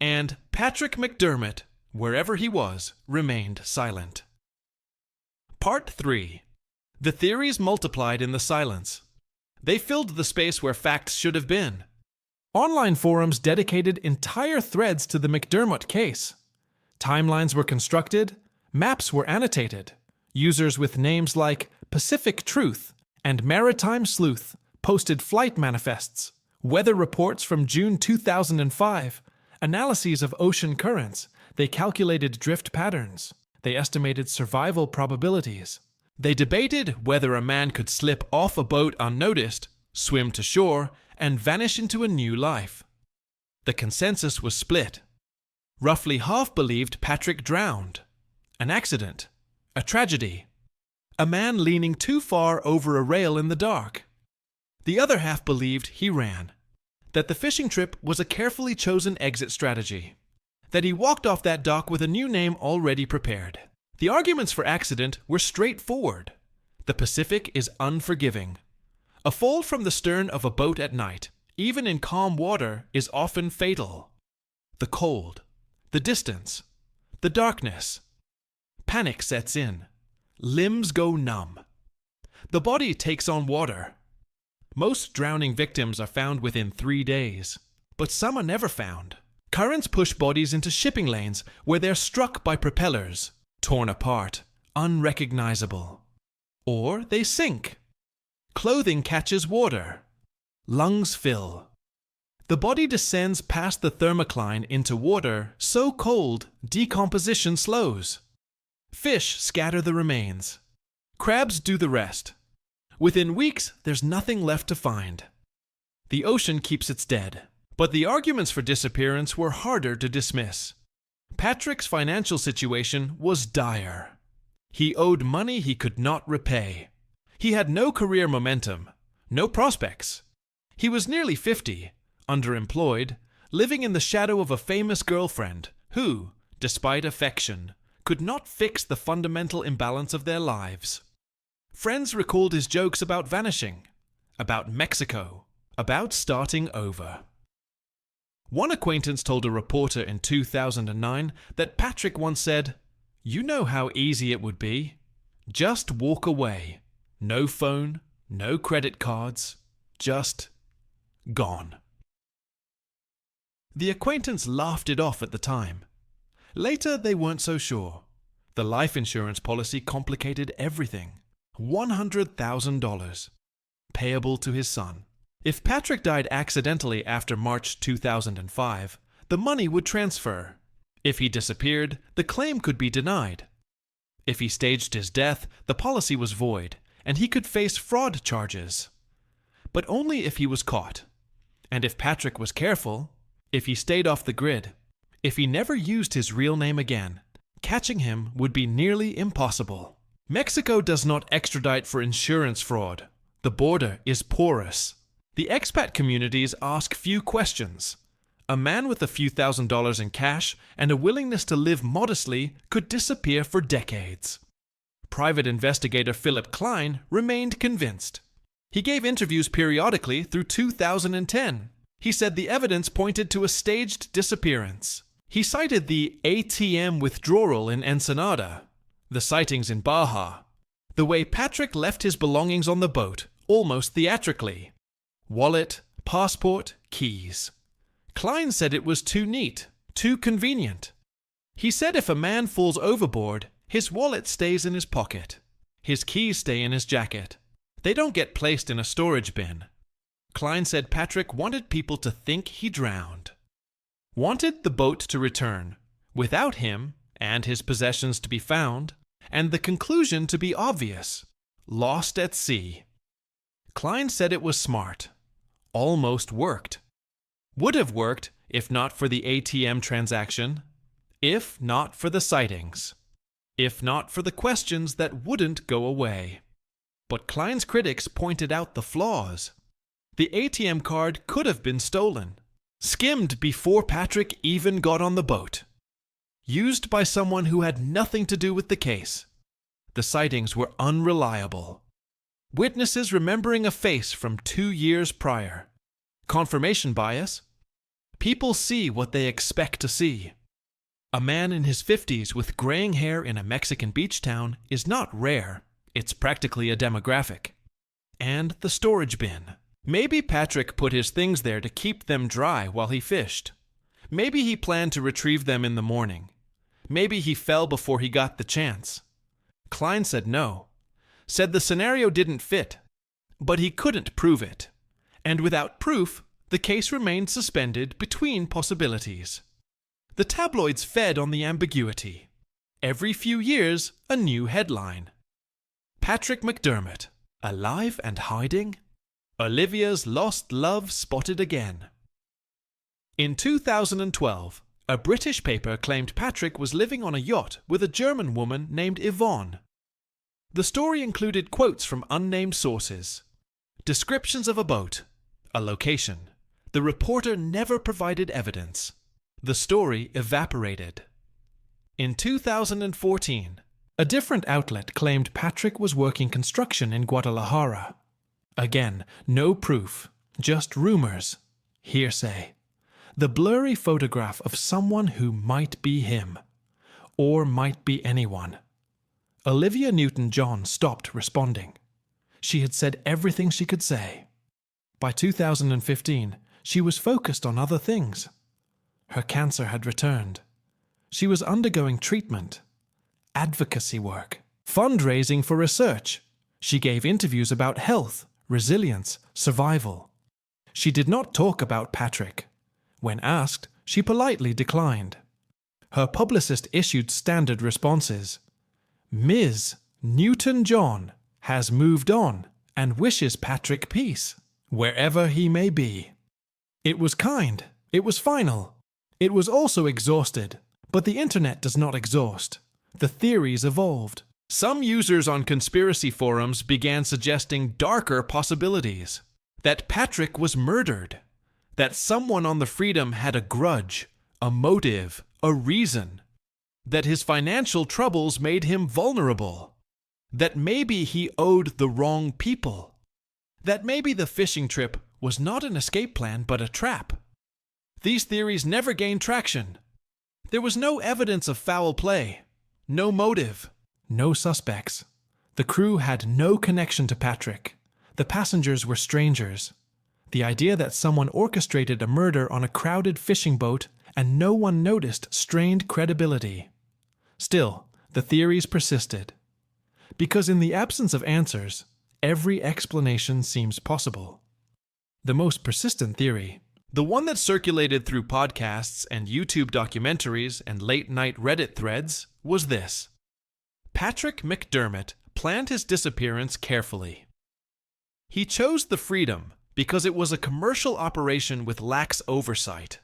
And Patrick McDermott, wherever he was, remained silent. Part 3. The theories multiplied in the silence. They filled the space where facts should have been. Online forums dedicated entire threads to the McDermott case. Timelines were constructed, maps were annotated. Users with names like Pacific Truth and Maritime Sleuth posted flight manifests, weather reports from June 2005, analyses of ocean currents. They calculated drift patterns. They estimated survival probabilities. They debated whether a man could slip off a boat unnoticed, swim to shore, and vanish into a new life. The consensus was split. Roughly half believed Patrick drowned. An accident. A tragedy. A man leaning too far over a rail in the dark. The other half believed he ran. That the fishing trip was a carefully chosen exit strategy. That he walked off that dock with a new name already prepared. The arguments for accident were straightforward. The Pacific is unforgiving. A fall from the stern of a boat at night, even in calm water, is often fatal. The cold, the distance, the darkness. Panic sets in. Limbs go numb. The body takes on water. Most drowning victims are found within 3 days, but some are never found. Currents push bodies into shipping lanes where they're struck by propellers, torn apart, unrecognizable. Or they sink. Clothing catches water. Lungs fill. The body descends past the thermocline into water so cold decomposition slows. Fish scatter the remains. Crabs do the rest. Within weeks, there's nothing left to find. The ocean keeps its dead. But the arguments for disappearance were harder to dismiss. Patrick's financial situation was dire. He owed money he could not repay. He had no career momentum, no prospects. He was nearly 50, underemployed, living in the shadow of a famous girlfriend who, despite affection, could not fix the fundamental imbalance of their lives. Friends recalled his jokes about vanishing, about Mexico, about starting over. One acquaintance told a reporter in 2009 that Patrick once said, "You know how easy it would be. Just walk away. No phone, no credit cards, just gone." The acquaintance laughed it off at the time. Later, they weren't so sure. The life insurance policy complicated everything. $100,000, payable to his son. If Patrick died accidentally after March 2005, the money would transfer. If he disappeared, the claim could be denied. If he staged his death, the policy was void, and he could face fraud charges. But only if he was caught. And if Patrick was careful, if he stayed off the grid, if he never used his real name again, catching him would be nearly impossible. Mexico does not extradite for insurance fraud. The border is porous. The expat communities ask few questions. A man with a few $1,000s in cash and a willingness to live modestly could disappear for decades. Private investigator Philip Klein remained convinced. He gave interviews periodically through 2010. He said the evidence pointed to a staged disappearance. He cited the ATM withdrawal in Ensenada, the sightings in Baja, the way Patrick left his belongings on the boat, almost theatrically. Wallet, passport, keys. Klein said it was too neat, too convenient. He said if a man falls overboard, his wallet stays in his pocket. His keys stay in his jacket. They don't get placed in a storage bin. Klein said Patrick wanted people to think he drowned. Wanted the boat to return, without him and his possessions to be found, and the conclusion to be obvious: lost at sea. Klein said it was smart. Almost worked. Would have worked if not for the ATM transaction, if not for the sightings, if not for the questions that wouldn't go away. But Klein's critics pointed out the flaws. The ATM card could have been stolen, skimmed before Patrick even got on the boat, used by someone who had nothing to do with the case. The sightings were unreliable. Witnesses remembering a face from 2 years prior. Confirmation bias. People see what they expect to see. A man in his 50s with graying hair in a Mexican beach town is not rare. It's practically a demographic. And the storage bin. Maybe Patrick put his things there to keep them dry while he fished. Maybe he planned to retrieve them in the morning. Maybe he fell before he got the chance. Klein said no. Said the scenario didn't fit. But he couldn't prove it. And without proof, the case remained suspended between possibilities. The tabloids fed on the ambiguity. Every few years, a new headline. Patrick McDermott, alive and hiding? Olivia's lost love spotted again. In 2012, a British paper claimed Patrick was living on a yacht with a German woman named Yvonne. The story included quotes from unnamed sources, descriptions of a boat, a location. The reporter never provided evidence. The story evaporated. In 2014, a different outlet claimed Patrick was working construction in Guadalajara. Again, no proof, just rumors, hearsay. The blurry photograph of someone who might be him, or might be anyone. Olivia Newton-John stopped responding. She had said everything she could say. By 2015, she was focused on other things. Her cancer had returned. She was undergoing treatment, advocacy work, fundraising for research. She gave interviews about health, resilience, survival. She did not talk about Patrick. When asked, she politely declined. Her publicist issued standard responses. Ms. Newton-John has moved on and wishes Patrick peace, wherever he may be. It was kind. It was final. It was also exhausted. But the internet does not exhaust. The theories evolved. Some users on conspiracy forums began suggesting darker possibilities. That Patrick was murdered. That someone on the Freedom had a grudge, a motive, a reason. That his financial troubles made him vulnerable. That maybe he owed the wrong people. That maybe the fishing trip was not an escape plan but a trap. These theories never gained traction. There was no evidence of foul play, no motive, no suspects. The crew had no connection to Patrick. The passengers were strangers. The idea that someone orchestrated a murder on a crowded fishing boat and no one noticed strained credibility. Still, the theories persisted. Because in the absence of answers, every explanation seems possible. The most persistent theory, the one that circulated through podcasts and YouTube documentaries and late-night Reddit threads, was this. Patrick McDermott planned his disappearance carefully. He chose the Freedom because it was a commercial operation with lax oversight.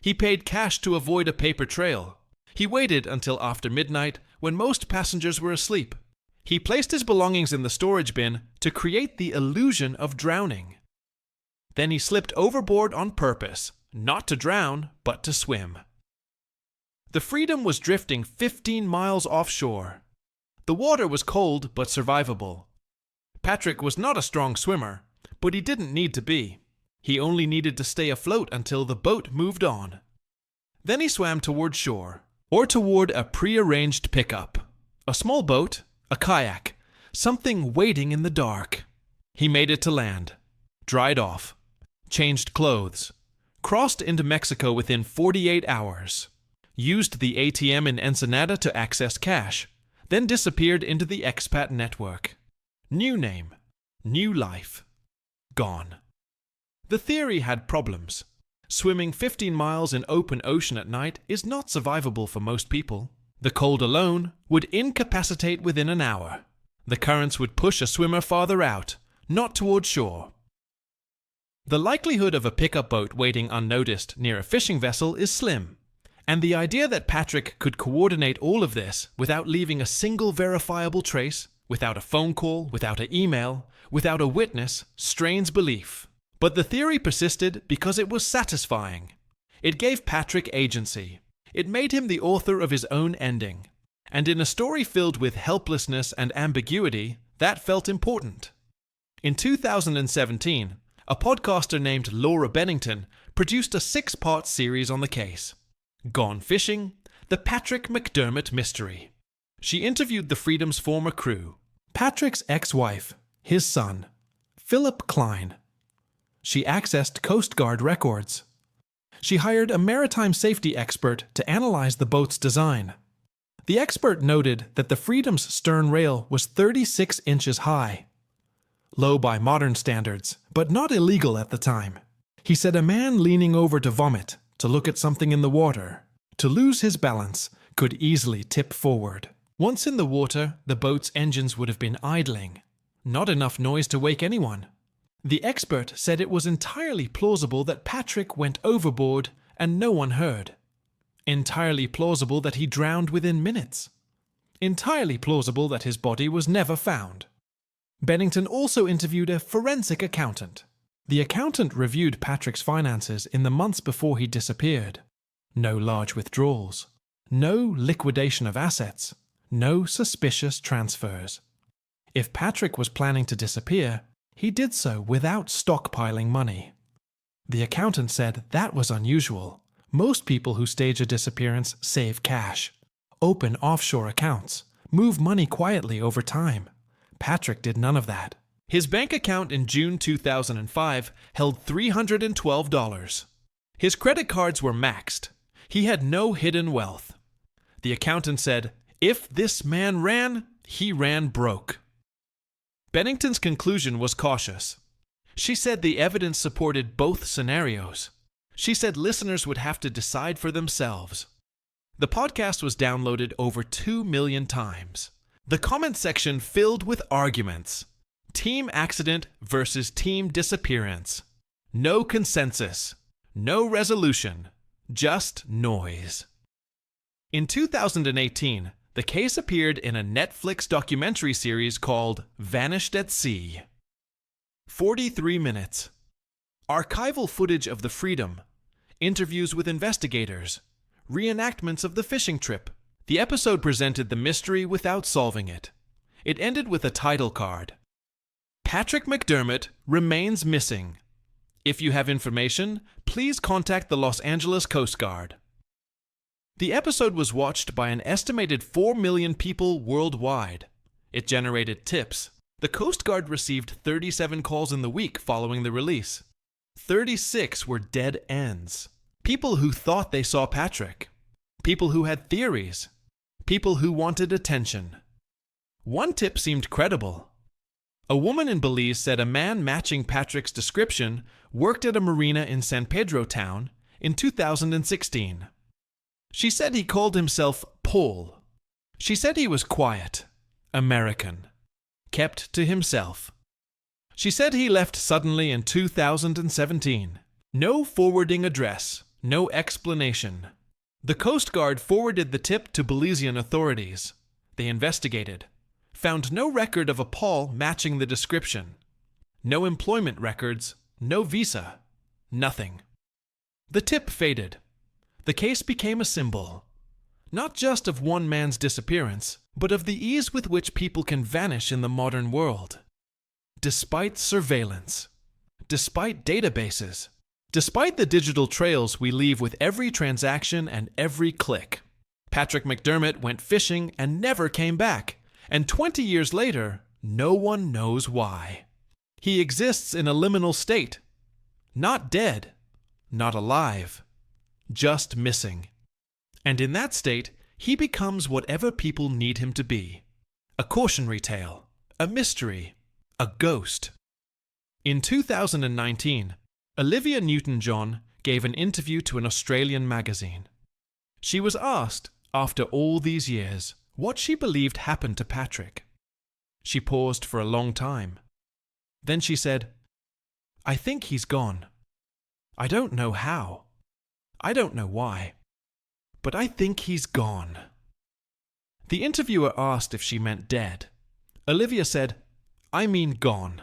He paid cash to avoid a paper trail. He waited until after midnight when most passengers were asleep. He placed his belongings in the storage bin to create the illusion of drowning. Then he slipped overboard on purpose, not to drown, but to swim. The Freedom was drifting 15 miles offshore. The water was cold but survivable. Patrick was not a strong swimmer, but he didn't need to be. He only needed to stay afloat until the boat moved on. Then he swam toward shore, or toward a pre-arranged pickup. A small boat, a kayak, something waiting in the dark. He made it to land, dried off, changed clothes, crossed into Mexico within 48 hours, used the ATM in Ensenada to access cash, then disappeared into the expat network. New name, new life, gone. The theory had problems. Swimming 15 miles in open ocean at night is not survivable for most people. The cold alone would incapacitate within an hour. The currents would push a swimmer farther out, not toward shore. The likelihood of a pickup boat waiting unnoticed near a fishing vessel is slim, and the idea that Patrick could coordinate all of this without leaving a single verifiable trace, without a phone call, without an email, without a witness, strains belief. But the theory persisted because it was satisfying. It gave Patrick agency. It made him the author of his own ending. And in a story filled with helplessness and ambiguity, that felt important. In 2017, a podcaster named Laura Bennington produced a 6-part series on the case. Gone Fishing, The Patrick McDermott Mystery. She interviewed the Freedom's former crew, Patrick's ex-wife, his son, Philip Klein. She accessed Coast Guard records. She hired a maritime safety expert to analyze the boat's design. The expert noted that the Freedom's stern rail was 36 inches high. Low by modern standards, but not illegal at the time. He said a man leaning over to vomit, to look at something in the water, to lose his balance, could easily tip forward. Once in the water, the boat's engines would have been idling. Not enough noise to wake anyone. The expert said it was entirely plausible that Patrick went overboard and no one heard. Entirely plausible that he drowned within minutes. Entirely plausible that his body was never found. Bennington also interviewed a forensic accountant. The accountant reviewed Patrick's finances in the months before he disappeared. No large withdrawals. No liquidation of assets. No suspicious transfers. If Patrick was planning to disappear, he did so without stockpiling money. The accountant said that was unusual. Most people who stage a disappearance save cash, open offshore accounts, move money quietly over time. Patrick did none of that. His bank account in June 2005 held $312. His credit cards were maxed. He had no hidden wealth. The accountant said, if this man ran, he ran broke. Bennington's conclusion was cautious. She said the evidence supported both scenarios. She said listeners would have to decide for themselves. The podcast was downloaded over 2 million times. The comment section filled with arguments. Team accident versus team disappearance. No consensus. No resolution. Just noise. In 2018, The case appeared in a Netflix documentary series called Vanished at Sea. 43 minutes. Archival footage of the Freedom. Interviews with investigators. Reenactments of the fishing trip. The episode presented the mystery without solving it. It ended with a title card. Patrick McDermott remains missing. If you have information, please contact the Los Angeles Coast Guard. The episode was watched by an estimated 4 million people worldwide. It generated tips. The Coast Guard received 37 calls in the week following the release. 36 were dead ends. People who thought they saw Patrick. People who had theories. People who wanted attention. One tip seemed credible. A woman in Belize said a man matching Patrick's description worked at a marina in San Pedro town in 2016. She said he called himself Paul. She said he was quiet, American, kept to himself. She said he left suddenly in 2017. No forwarding address, no explanation. The Coast Guard forwarded the tip to Belizean authorities. They investigated. Found no record of a Paul matching the description. No employment records, no visa, nothing. The tip faded. The case became a symbol, not just of one man's disappearance, but of the ease with which people can vanish in the modern world. Despite surveillance, despite databases, despite the digital trails we leave with every transaction and every click. Patrick McDermott went fishing and never came back. And 20 years later, no one knows why. He exists in a liminal state. Not dead, not alive, just missing. And in that state, he becomes whatever people need him to be. A cautionary tale, a mystery, a ghost. In 2019, Olivia Newton-John gave an interview to an Australian magazine. She was asked, after all these years, what she believed happened to Patrick. She paused for a long time. Then she said, "I think he's gone. I don't know how. I don't know why. But I think he's gone." The interviewer asked if she meant dead. Olivia said, "I mean gone.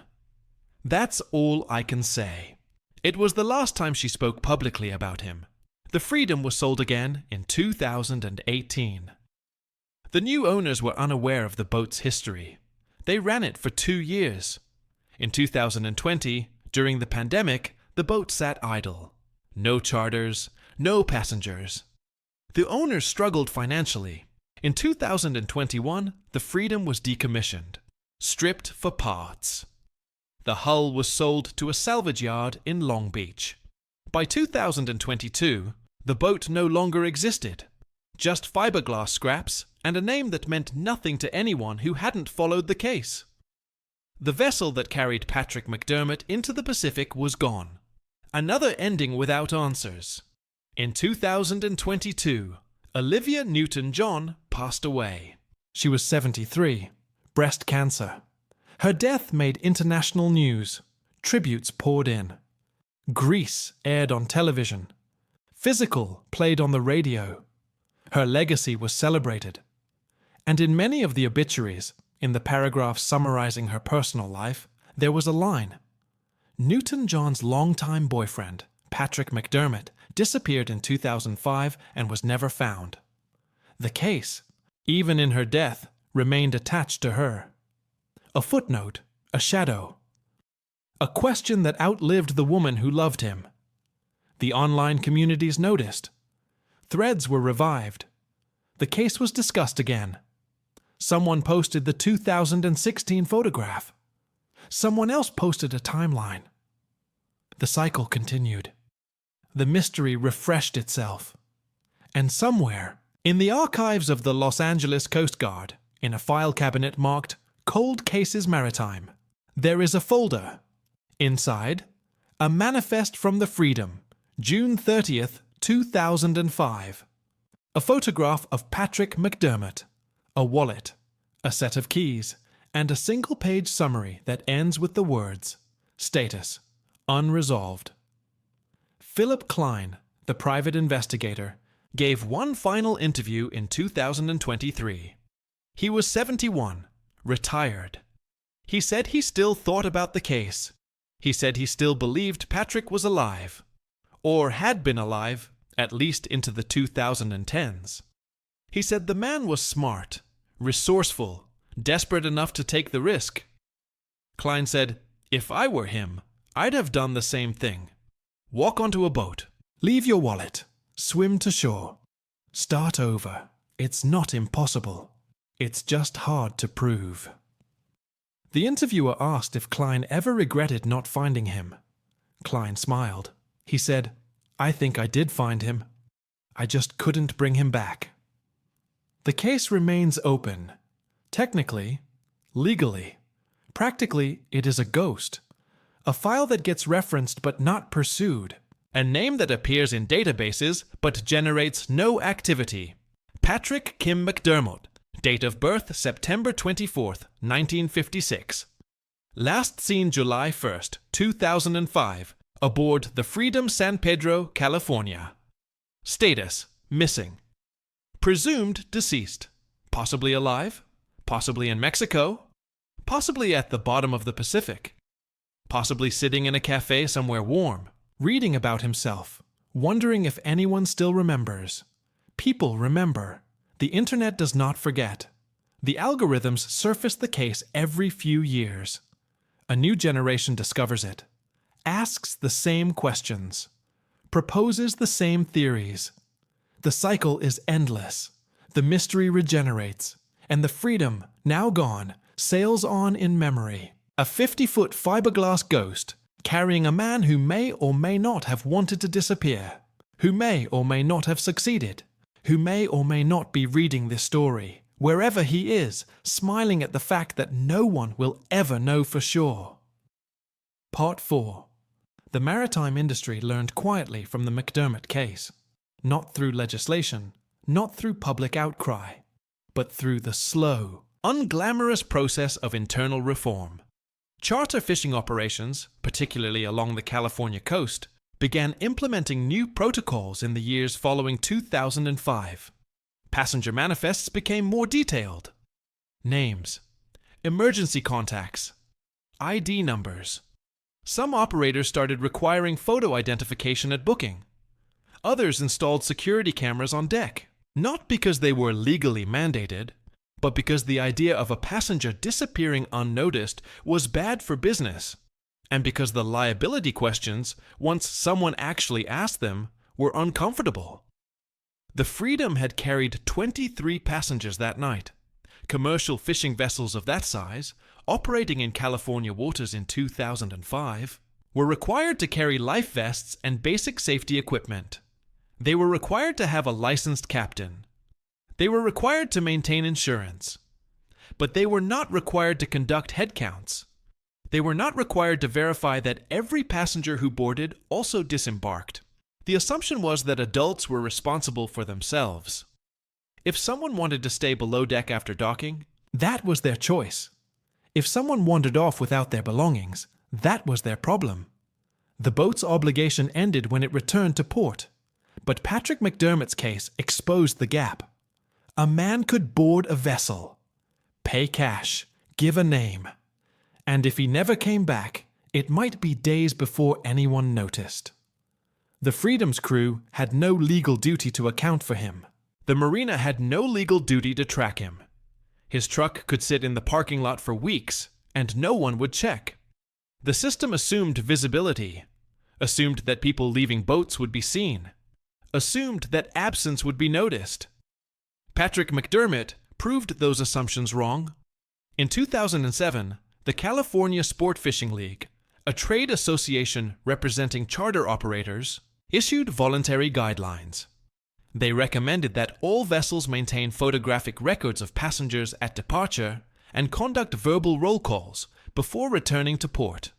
That's all I can say." It was the last time she spoke publicly about him. The Freedom was sold again in 2018. The new owners were unaware of the boat's history. They ran it for 2 years. In 2020, during the pandemic, the boat sat idle. No charters, no passengers. The owners struggled financially. In 2021, the Freedom was decommissioned, stripped for parts. The hull was sold to a salvage yard in Long Beach. By 2022, the boat no longer existed. Just fiberglass scraps and a name that meant nothing to anyone who hadn't followed the case. The vessel that carried Patrick McDermott into the Pacific was gone. Another ending without answers. In 2022, Olivia Newton-John passed away. She was 73, breast cancer. Her death made international news. Tributes poured in. Grease aired on television. Physical played on the radio. Her legacy was celebrated. And in many of the obituaries, in the paragraphs summarizing her personal life, there was a line. Newton-John's longtime boyfriend, Patrick McDermott, disappeared in 2005 and was never found. The case, even in her death, remained attached to her. A footnote, a shadow. A question that outlived the woman who loved him. The online communities noticed. Threads were revived. The case was discussed again. Someone posted the 2016 photograph. Someone else posted a timeline. The cycle continued. The mystery refreshed itself. And somewhere, in the archives of the Los Angeles Coast Guard, in a file cabinet marked Cold Cases Maritime, there is a folder. Inside, a manifest from the Freedom, June 30th, 2005. A photograph of Patrick McDermott, a wallet, a set of keys, and a single-page summary that ends with the words, Status, Unresolved. Philip Klein, the private investigator, gave one final interview in 2023. He was 71, retired. He said he still thought about the case. He said he still believed Patrick was alive, or had been alive, at least into the 2010s. He said the man was smart, resourceful, desperate enough to take the risk. Klein said, "If I were him, I'd have done the same thing. Walk onto a boat. Leave your wallet. Swim to shore. Start over. It's not impossible. It's just hard to prove." The interviewer asked if Klein ever regretted not finding him. Klein smiled. He said, "I think I did find him. I just couldn't bring him back." The case remains open. Technically, legally, practically, it is a ghost. A file that gets referenced but not pursued. A name that appears in databases but generates no activity. Patrick Kim McDermott. Date of birth September 24th, 1956. Last seen July 1st, 2005, aboard the Freedom San Pedro, California. Status: missing. Presumed deceased. Possibly alive. Possibly in Mexico. Possibly at the bottom of the Pacific. Possibly sitting in a cafe somewhere warm, reading about himself, wondering if anyone still remembers. People remember. The internet does not forget. The algorithms surface the case every few years. A new generation discovers it, asks the same questions, proposes the same theories. The cycle is endless. The mystery regenerates, and the freedom, now gone, sails on in memory. A 50-foot fiberglass ghost carrying a man who may or may not have wanted to disappear, who may or may not have succeeded, who may or may not be reading this story, wherever he is, smiling at the fact that no one will ever know for sure. Part 4. The maritime industry learned quietly from the McDermott case, not through legislation, not through public outcry, but through the slow, unglamorous process of internal reform. Charter fishing operations, particularly along the California coast, began implementing new protocols in the years following 2005. Passenger manifests became more detailed. Names, emergency contacts, ID numbers. Some operators started requiring photo identification at booking. Others installed security cameras on deck, not because they were legally mandated, but because the idea of a passenger disappearing unnoticed was bad for business, and because the liability questions, once someone actually asked them, were uncomfortable. The Freedom had carried 23 passengers that night. Commercial fishing vessels of that size, operating in California waters in 2005, were required to carry life vests and basic safety equipment. They were required to have a licensed captain. They were required to maintain insurance. But they were not required to conduct head counts. They were not required to verify that every passenger who boarded also disembarked. The assumption was that adults were responsible for themselves. If someone wanted to stay below deck after docking, that was their choice. If someone wandered off without their belongings, that was their problem. The boat's obligation ended when it returned to port. But Patrick McDermott's case exposed the gap. A man could board a vessel, pay cash, give a name, and if he never came back, it might be days before anyone noticed. The Freedom's crew had no legal duty to account for him. The marina had no legal duty to track him. His truck could sit in the parking lot for weeks, and no one would check. The system assumed visibility, assumed that people leaving boats would be seen, assumed that absence would be noticed. Patrick McDermott proved those assumptions wrong. In 2007, the California Sport Fishing League, a trade association representing charter operators, issued voluntary guidelines. They recommended that all vessels maintain photographic records of passengers at departure and conduct verbal roll calls before returning to port.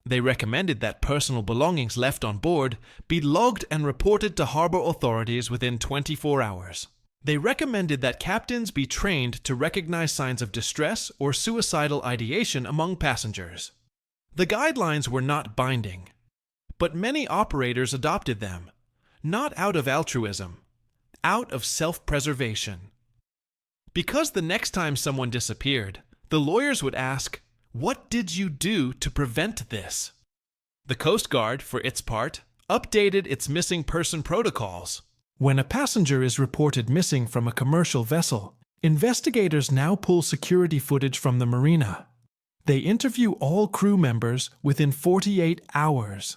They recommended that personal belongings left on board be logged and reported to harbor authorities within 24 hours. They recommended that captains be trained to recognize signs of distress or suicidal ideation among passengers. The guidelines were not binding, but many operators adopted them, not out of altruism, out of self-preservation. Because the next time someone disappeared, the lawyers would ask, "What did you do to prevent this?" The Coast Guard, for its part, updated its missing person protocols. When a passenger is reported missing from a commercial vessel, investigators now pull security footage from the marina. They interview all crew members within 48 hours.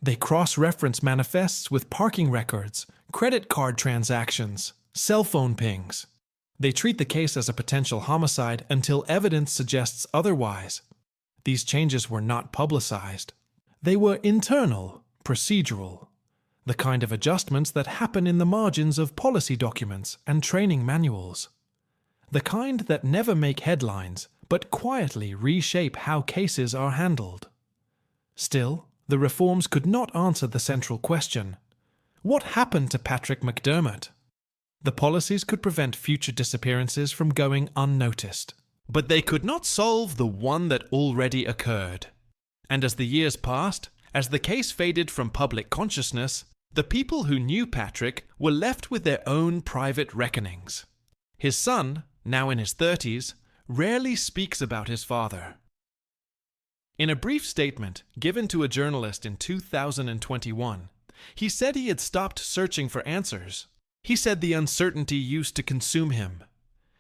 They cross-reference manifests with parking records, credit card transactions, cell phone pings. They treat the case as a potential homicide until evidence suggests otherwise. These changes were not publicized. They were internal, procedural, the kind of adjustments that happen in the margins of policy documents and training manuals. The kind that never make headlines, but quietly reshape how cases are handled. Still, the reforms could not answer the central question: what happened to Patrick McDermott? The policies could prevent future disappearances from going unnoticed, but they could not solve the one that already occurred. And as the years passed, as the case faded from public consciousness, the people who knew Patrick were left with their own private reckonings. His son, now in his 30s, rarely speaks about his father. In a brief statement given to a journalist in 2021, he said he had stopped searching for answers. He said the uncertainty used to consume him.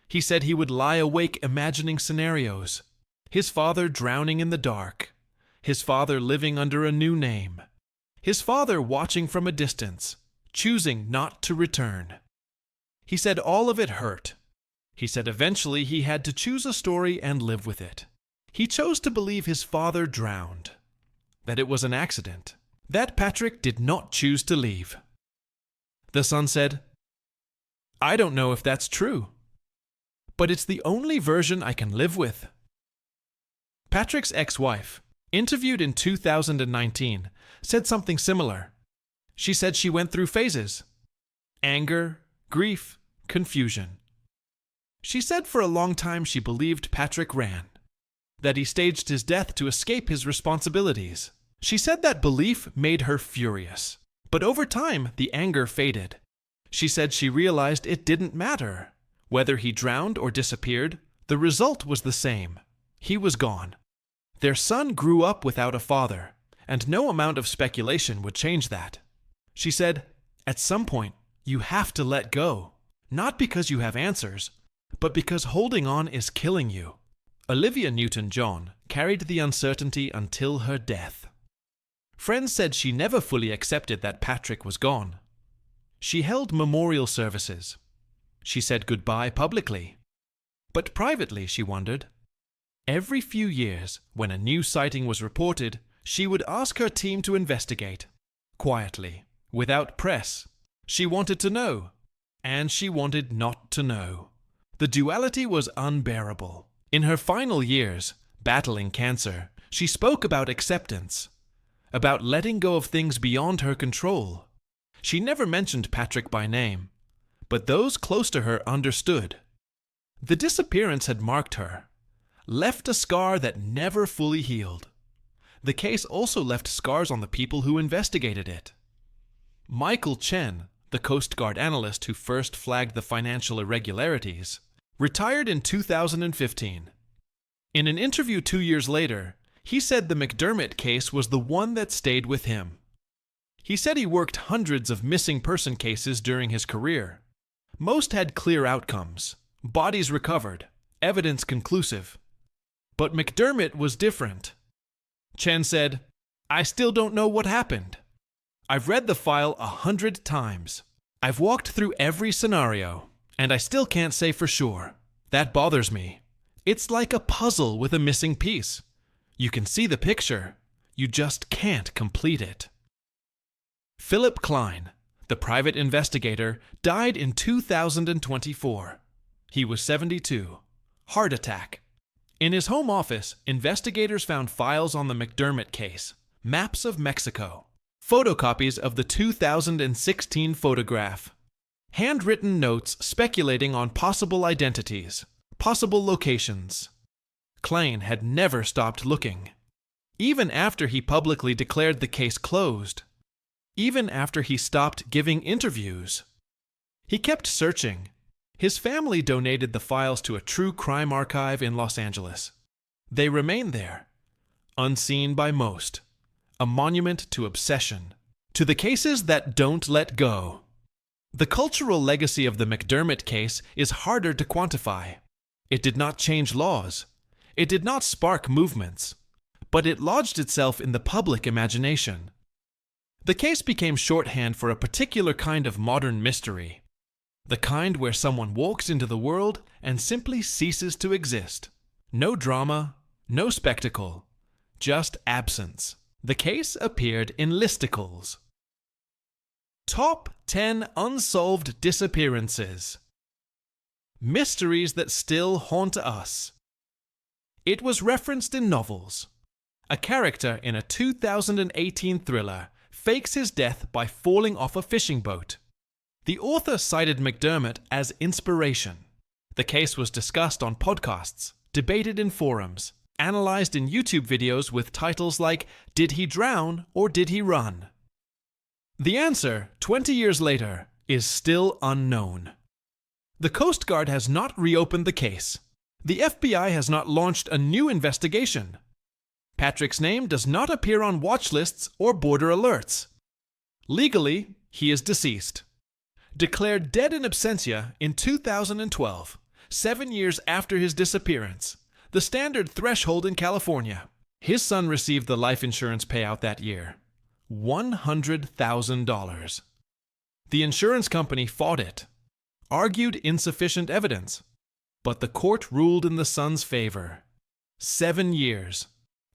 He said he would lie awake imagining scenarios. His father drowning in the dark. His father living under a new name. His father watching from a distance, choosing not to return. He said all of it hurt. He said eventually he had to choose a story and live with it. He chose to believe his father drowned, that it was an accident, that Patrick did not choose to leave. The son said, "I don't know if that's true, but it's the only version I can live with." Patrick's ex-wife, interviewed in 2019, said something similar. She said she went through phases: anger, grief, confusion. She said for a long time she believed Patrick ran, that he staged his death to escape his responsibilities. She said that belief made her furious, but over time the anger faded. She said she realized it didn't matter. Whether he drowned or disappeared, the result was the same. He was gone. Their son grew up without a father, and no amount of speculation would change that. She said, "At some point, you have to let go, not because you have answers, but because holding on is killing you." Olivia Newton-John carried the uncertainty until her death. Friends said she never fully accepted that Patrick was gone. She held memorial services. She said goodbye publicly. But privately, she wondered. Every few years, when a new sighting was reported, she would ask her team to investigate. Quietly, without press. She wanted to know, and she wanted not to know. The duality was unbearable. In her final years, battling cancer, she spoke about acceptance, about letting go of things beyond her control. She never mentioned Patrick by name, but those close to her understood. The disappearance had marked her, left a scar that never fully healed. The case also left scars on the people who investigated it. Michael Chen, the Coast Guard analyst who first flagged the financial irregularities, retired in 2015. In an interview 2 years later, he said the McDermott case was the one that stayed with him. He said he worked hundreds of missing person cases during his career. Most had clear outcomes, bodies recovered, evidence conclusive. But McDermott was different. Chen said, "I still don't know what happened. I've read the file 100 times. I've walked through every scenario, and I still can't say for sure. That bothers me. It's like a puzzle with a missing piece. You can see the picture, you just can't complete it." Philip Klein, the private investigator, died in 2024. He was 72. Heart attack. In his home office, investigators found files on the McDermott case, maps of Mexico, photocopies of the 2016 photograph, handwritten notes speculating on possible identities, possible locations. Klein had never stopped looking. Even after he publicly declared the case closed, even after he stopped giving interviews, he kept searching. His family donated the files to a true crime archive in Los Angeles. They remain there, unseen by most, a monument to obsession, to the cases that don't let go. The cultural legacy of the McDermott case is harder to quantify. It did not change laws. It did not spark movements, but it lodged itself in the public imagination. The case became shorthand for a particular kind of modern mystery, the kind where someone walks into the world and simply ceases to exist. No drama, no spectacle, just absence. The case appeared in listicles. Top 10 Unsolved Disappearances. Mysteries that still haunt us. It was referenced in novels. A character in a 2018 thriller fakes his death by falling off a fishing boat. The author cited McDermott as inspiration. The case was discussed on podcasts, debated in forums, analyzed in YouTube videos with titles like "Did he drown or did he run?" The answer, 20 years later, is still unknown. The Coast Guard has not reopened the case. The FBI has not launched a new investigation. Patrick's name does not appear on watch lists or border alerts. Legally, he is deceased. Declared dead in absentia in 2012, 7 years after his disappearance, the standard threshold in California. His son received the life insurance payout that year. $100,000. The insurance company fought it, argued insufficient evidence, but the court ruled in the son's favor. 7 years.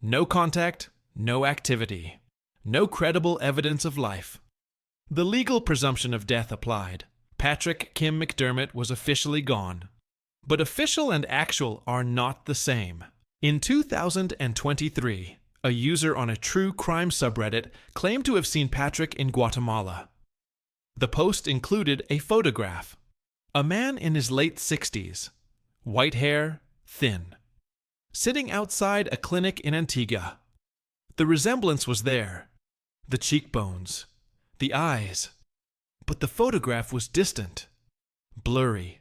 No contact, no activity, no credible evidence of life. The legal presumption of death applied. Patrick Kim McDermott was officially gone. But official and actual are not the same. In 2023, a user on a true crime subreddit claimed to have seen Patrick in Guatemala. The post included a photograph. A man in his late 60s, white hair, thin, sitting outside a clinic in Antigua. The resemblance was there, the cheekbones, the eyes, but the photograph was distant, blurry,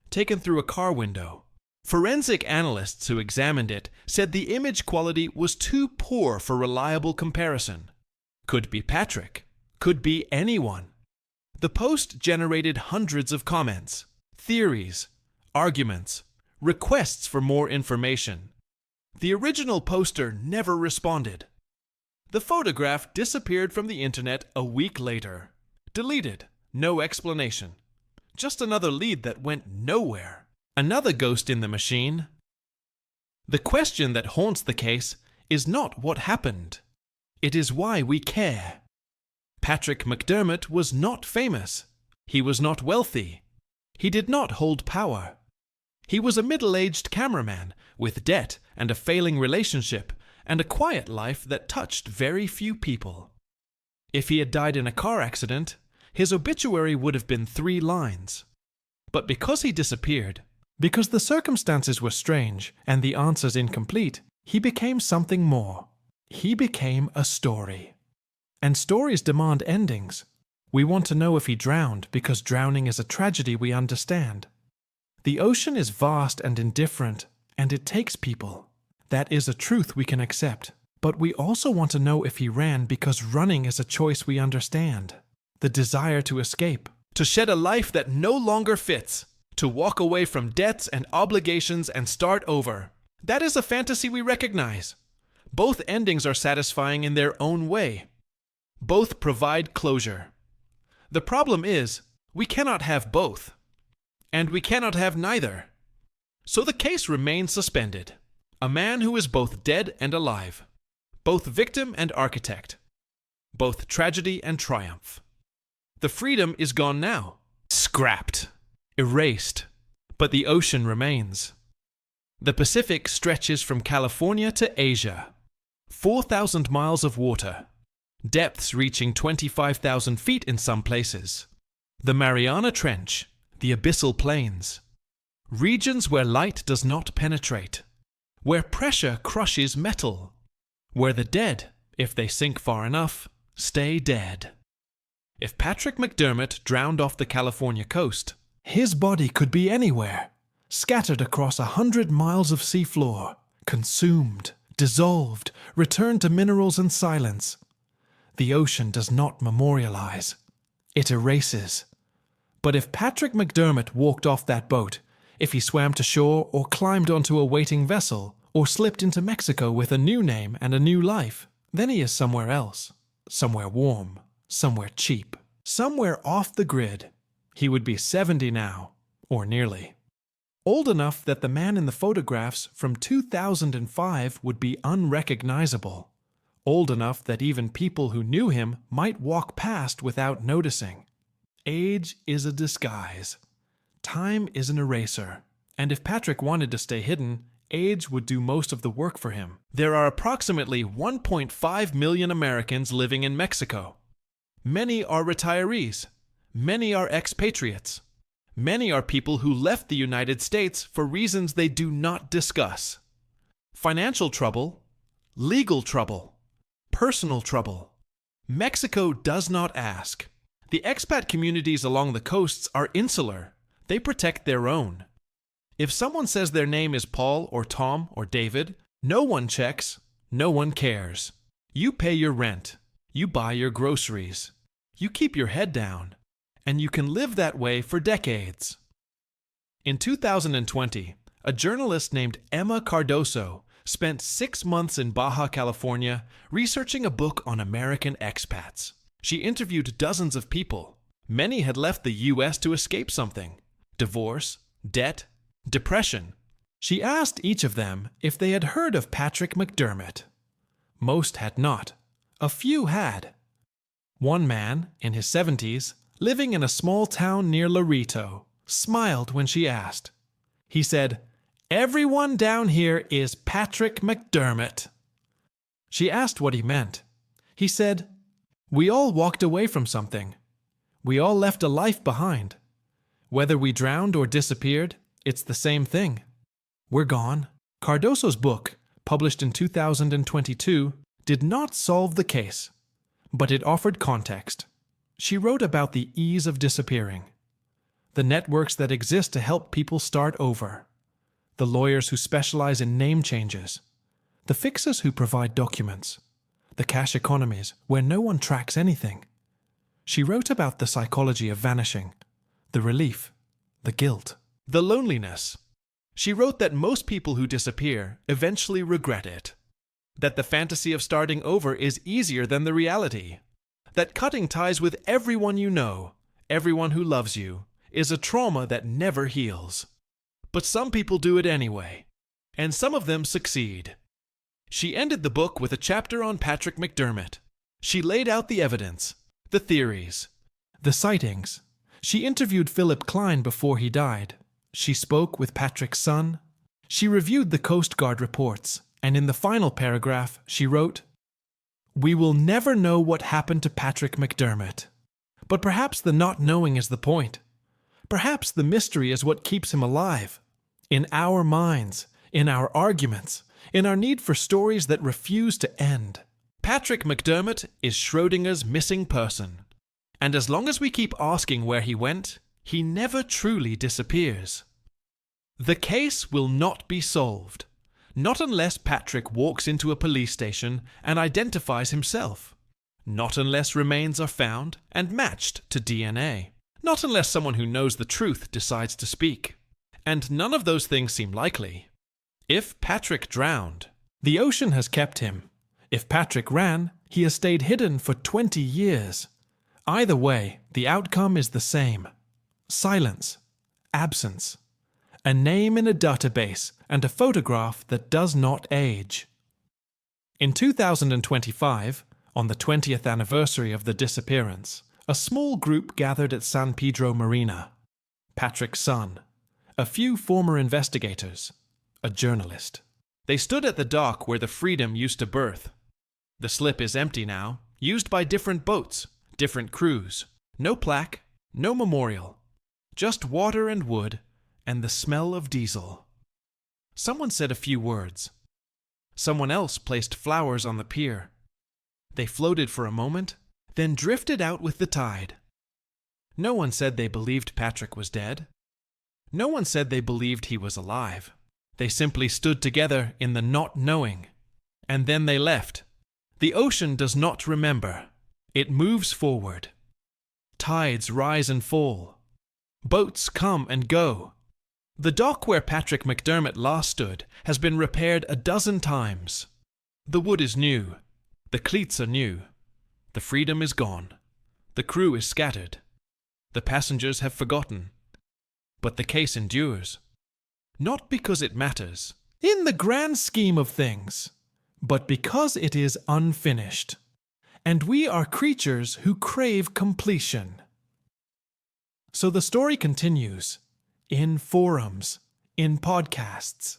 taken through a car window. Forensic analysts who examined it said the image quality was too poor for reliable comparison. Could be Patrick, could be anyone. The post generated hundreds of comments, theories, arguments, requests for more information. The original poster never responded. The photograph disappeared from the internet a week later. Deleted, no explanation. Just another lead that went nowhere. Another ghost in the machine. The question that haunts the case is not what happened. It is why we care. Patrick McDermott was not famous. He was not wealthy. He did not hold power. He was a middle-aged cameraman with debt and a failing relationship and a quiet life that touched very few people. If he had died in a car accident, his obituary would have been 3 lines. But because he disappeared, because the circumstances were strange and the answers incomplete, he became something more. He became a story. And stories demand endings. We want to know if he drowned because drowning is a tragedy we understand. The ocean is vast and indifferent, and it takes people. That is a truth we can accept. But we also want to know if he ran because running is a choice we understand. The desire to escape, to shed a life that no longer fits, to walk away from debts and obligations and start over. That is a fantasy we recognize. Both endings are satisfying in their own way. Both provide closure. The problem is, we cannot have both. And we cannot have neither. So the case remains suspended. A man who is both dead and alive. Both victim and architect. Both tragedy and triumph. The freedom is gone now. Scrapped. Erased. But the ocean remains. The Pacific stretches from California to Asia. 4,000 miles of water. Depths reaching 25,000 feet in some places. The Mariana Trench. The abyssal plains. Regions where light does not penetrate. Where pressure crushes metal. Where the dead, if they sink far enough, stay dead. If Patrick McDermott drowned off the California coast, His body could be anywhere, scattered across 100 miles of seafloor, consumed, dissolved, returned to minerals and silence. The ocean does not memorialize. It erases. But if Patrick McDermott walked off that boat, if he swam to shore or climbed onto a waiting vessel, or slipped into Mexico with a new name and a new life, then he is somewhere else, somewhere warm, somewhere cheap, somewhere off the grid. He would be 70 now, or nearly. Old enough that the man in the photographs from 2005 would be unrecognizable. Old enough that even people who knew him might walk past without noticing. Age is a disguise. Time is an eraser. And if Patrick wanted to stay hidden, age would do most of the work for him. There are approximately 1.5 million Americans living in Mexico. Many are retirees. Many are expatriates. Many are people who left the United States for reasons they do not discuss. Financial trouble, legal trouble, personal trouble. Mexico does not ask. The expat communities along the coasts are insular. They protect their own. If someone says their name is Paul or Tom or David, no one checks, no one cares. You pay your rent. You buy your groceries. You keep your head down. And you can live that way for decades. In 2020, a journalist named Emma Cardoso spent 6 months in Baja California researching a book on American expats. She interviewed dozens of people. Many had left the U.S. to escape something: divorce, debt, depression. She asked each of them if they had heard of Patrick McDermott. Most had not. A few had. One man, in his 70s, living in a small town near Laredo, smiled when she asked. He said, "Everyone down here is Patrick McDermott." She asked what he meant. He said, "We all walked away from something. We all left a life behind. Whether we drowned or disappeared, it's the same thing. We're gone." Cardoso's book, published in 2022, did not solve the case, but it offered context. She wrote about the ease of disappearing, the networks that exist to help people start over, the lawyers who specialize in name changes, the fixers who provide documents, the cash economies where no one tracks anything. She wrote about the psychology of vanishing, the relief, the guilt, the loneliness. She wrote that most people who disappear eventually regret it, that the fantasy of starting over is easier than the reality, that cutting ties with everyone you know, everyone who loves you, is a trauma that never heals. But some people do it anyway, and some of them succeed. She ended the book with a chapter on Patrick McDermott. She laid out the evidence, the theories, the sightings. She interviewed Philip Klein before he died. She spoke with Patrick's son. She reviewed the Coast Guard reports, and in the final paragraph, she wrote, "We will never know what happened to Patrick McDermott. But perhaps the not knowing is the point. Perhaps the mystery is what keeps him alive. In our minds, in our arguments, in our need for stories that refuse to end. Patrick McDermott is Schrödinger's missing person. And as long as we keep asking where he went, he never truly disappears. The case will not be solved. Not unless Patrick walks into a police station and identifies himself. Not unless remains are found and matched to DNA. Not unless someone who knows the truth decides to speak. And none of those things seem likely. If Patrick drowned, the ocean has kept him. If Patrick ran, he has stayed hidden for 20 years. Either way, the outcome is the same. Silence. Absence. A name in a database and a photograph that does not age. In 2025, on the 20th anniversary of the disappearance, a small group gathered at San Pedro Marina. Patrick's son, a few former investigators, a journalist. They stood at the dock where the Freedom used to berth. The slip is empty now, used by different boats, different crews. No plaque, no memorial. Just water and wood, and the smell of diesel. Someone said a few words. Someone else placed flowers on the pier. They floated for a moment, then drifted out with the tide. No one said they believed Patrick was dead. No one said they believed he was alive. They simply stood together in the not knowing. And then they left. The ocean does not remember. It moves forward. Tides rise and fall. Boats come and go. The dock where Patrick McDermott last stood has been repaired a dozen times. The wood is new. The cleats are new. The Freedom is gone. The crew is scattered. The passengers have forgotten. But the case endures. Not because it matters, in the grand scheme of things, but because it is unfinished. And we are creatures who crave completion. So the story continues, in forums, in podcasts,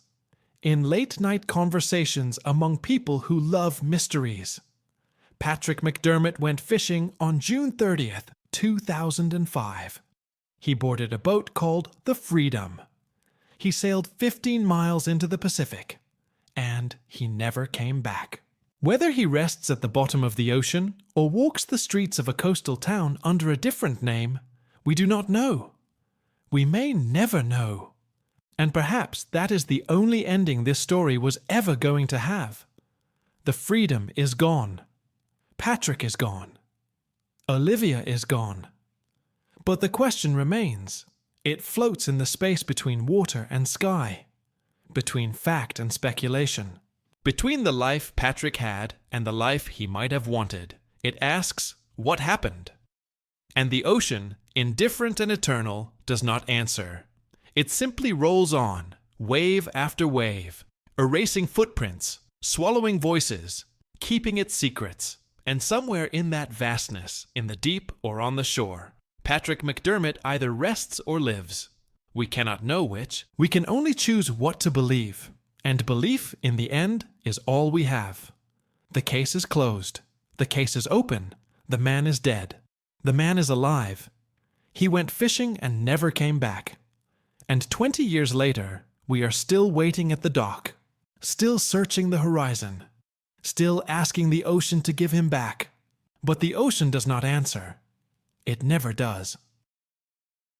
in late-night conversations among people who love mysteries. Patrick McDermott went fishing on June 30th, 2005. He boarded a boat called the Freedom. He sailed 15 miles into the Pacific, and he never came back. Whether he rests at the bottom of the ocean or walks the streets of a coastal town under a different name, we do not know. We may never know. And perhaps that is the only ending this story was ever going to have. The Freedom is gone. Patrick is gone. Olivia is gone. But the question remains. It floats in the space between water and sky, between fact and speculation, between the life Patrick had and the life he might have wanted. It asks, what happened? And the ocean, indifferent and eternal, does not answer. It simply rolls on, wave after wave, erasing footprints, swallowing voices, keeping its secrets. And somewhere in that vastness, in the deep or on the shore, Patrick McDermott either rests or lives. We cannot know which. We can only choose what to believe. And belief, in the end, is all we have. The case is closed. The case is open. The man is dead. The man is alive. He went fishing and never came back. And 20 years later, we are still waiting at the dock, still searching the horizon, still asking the ocean to give him back. But the ocean does not answer. It never does.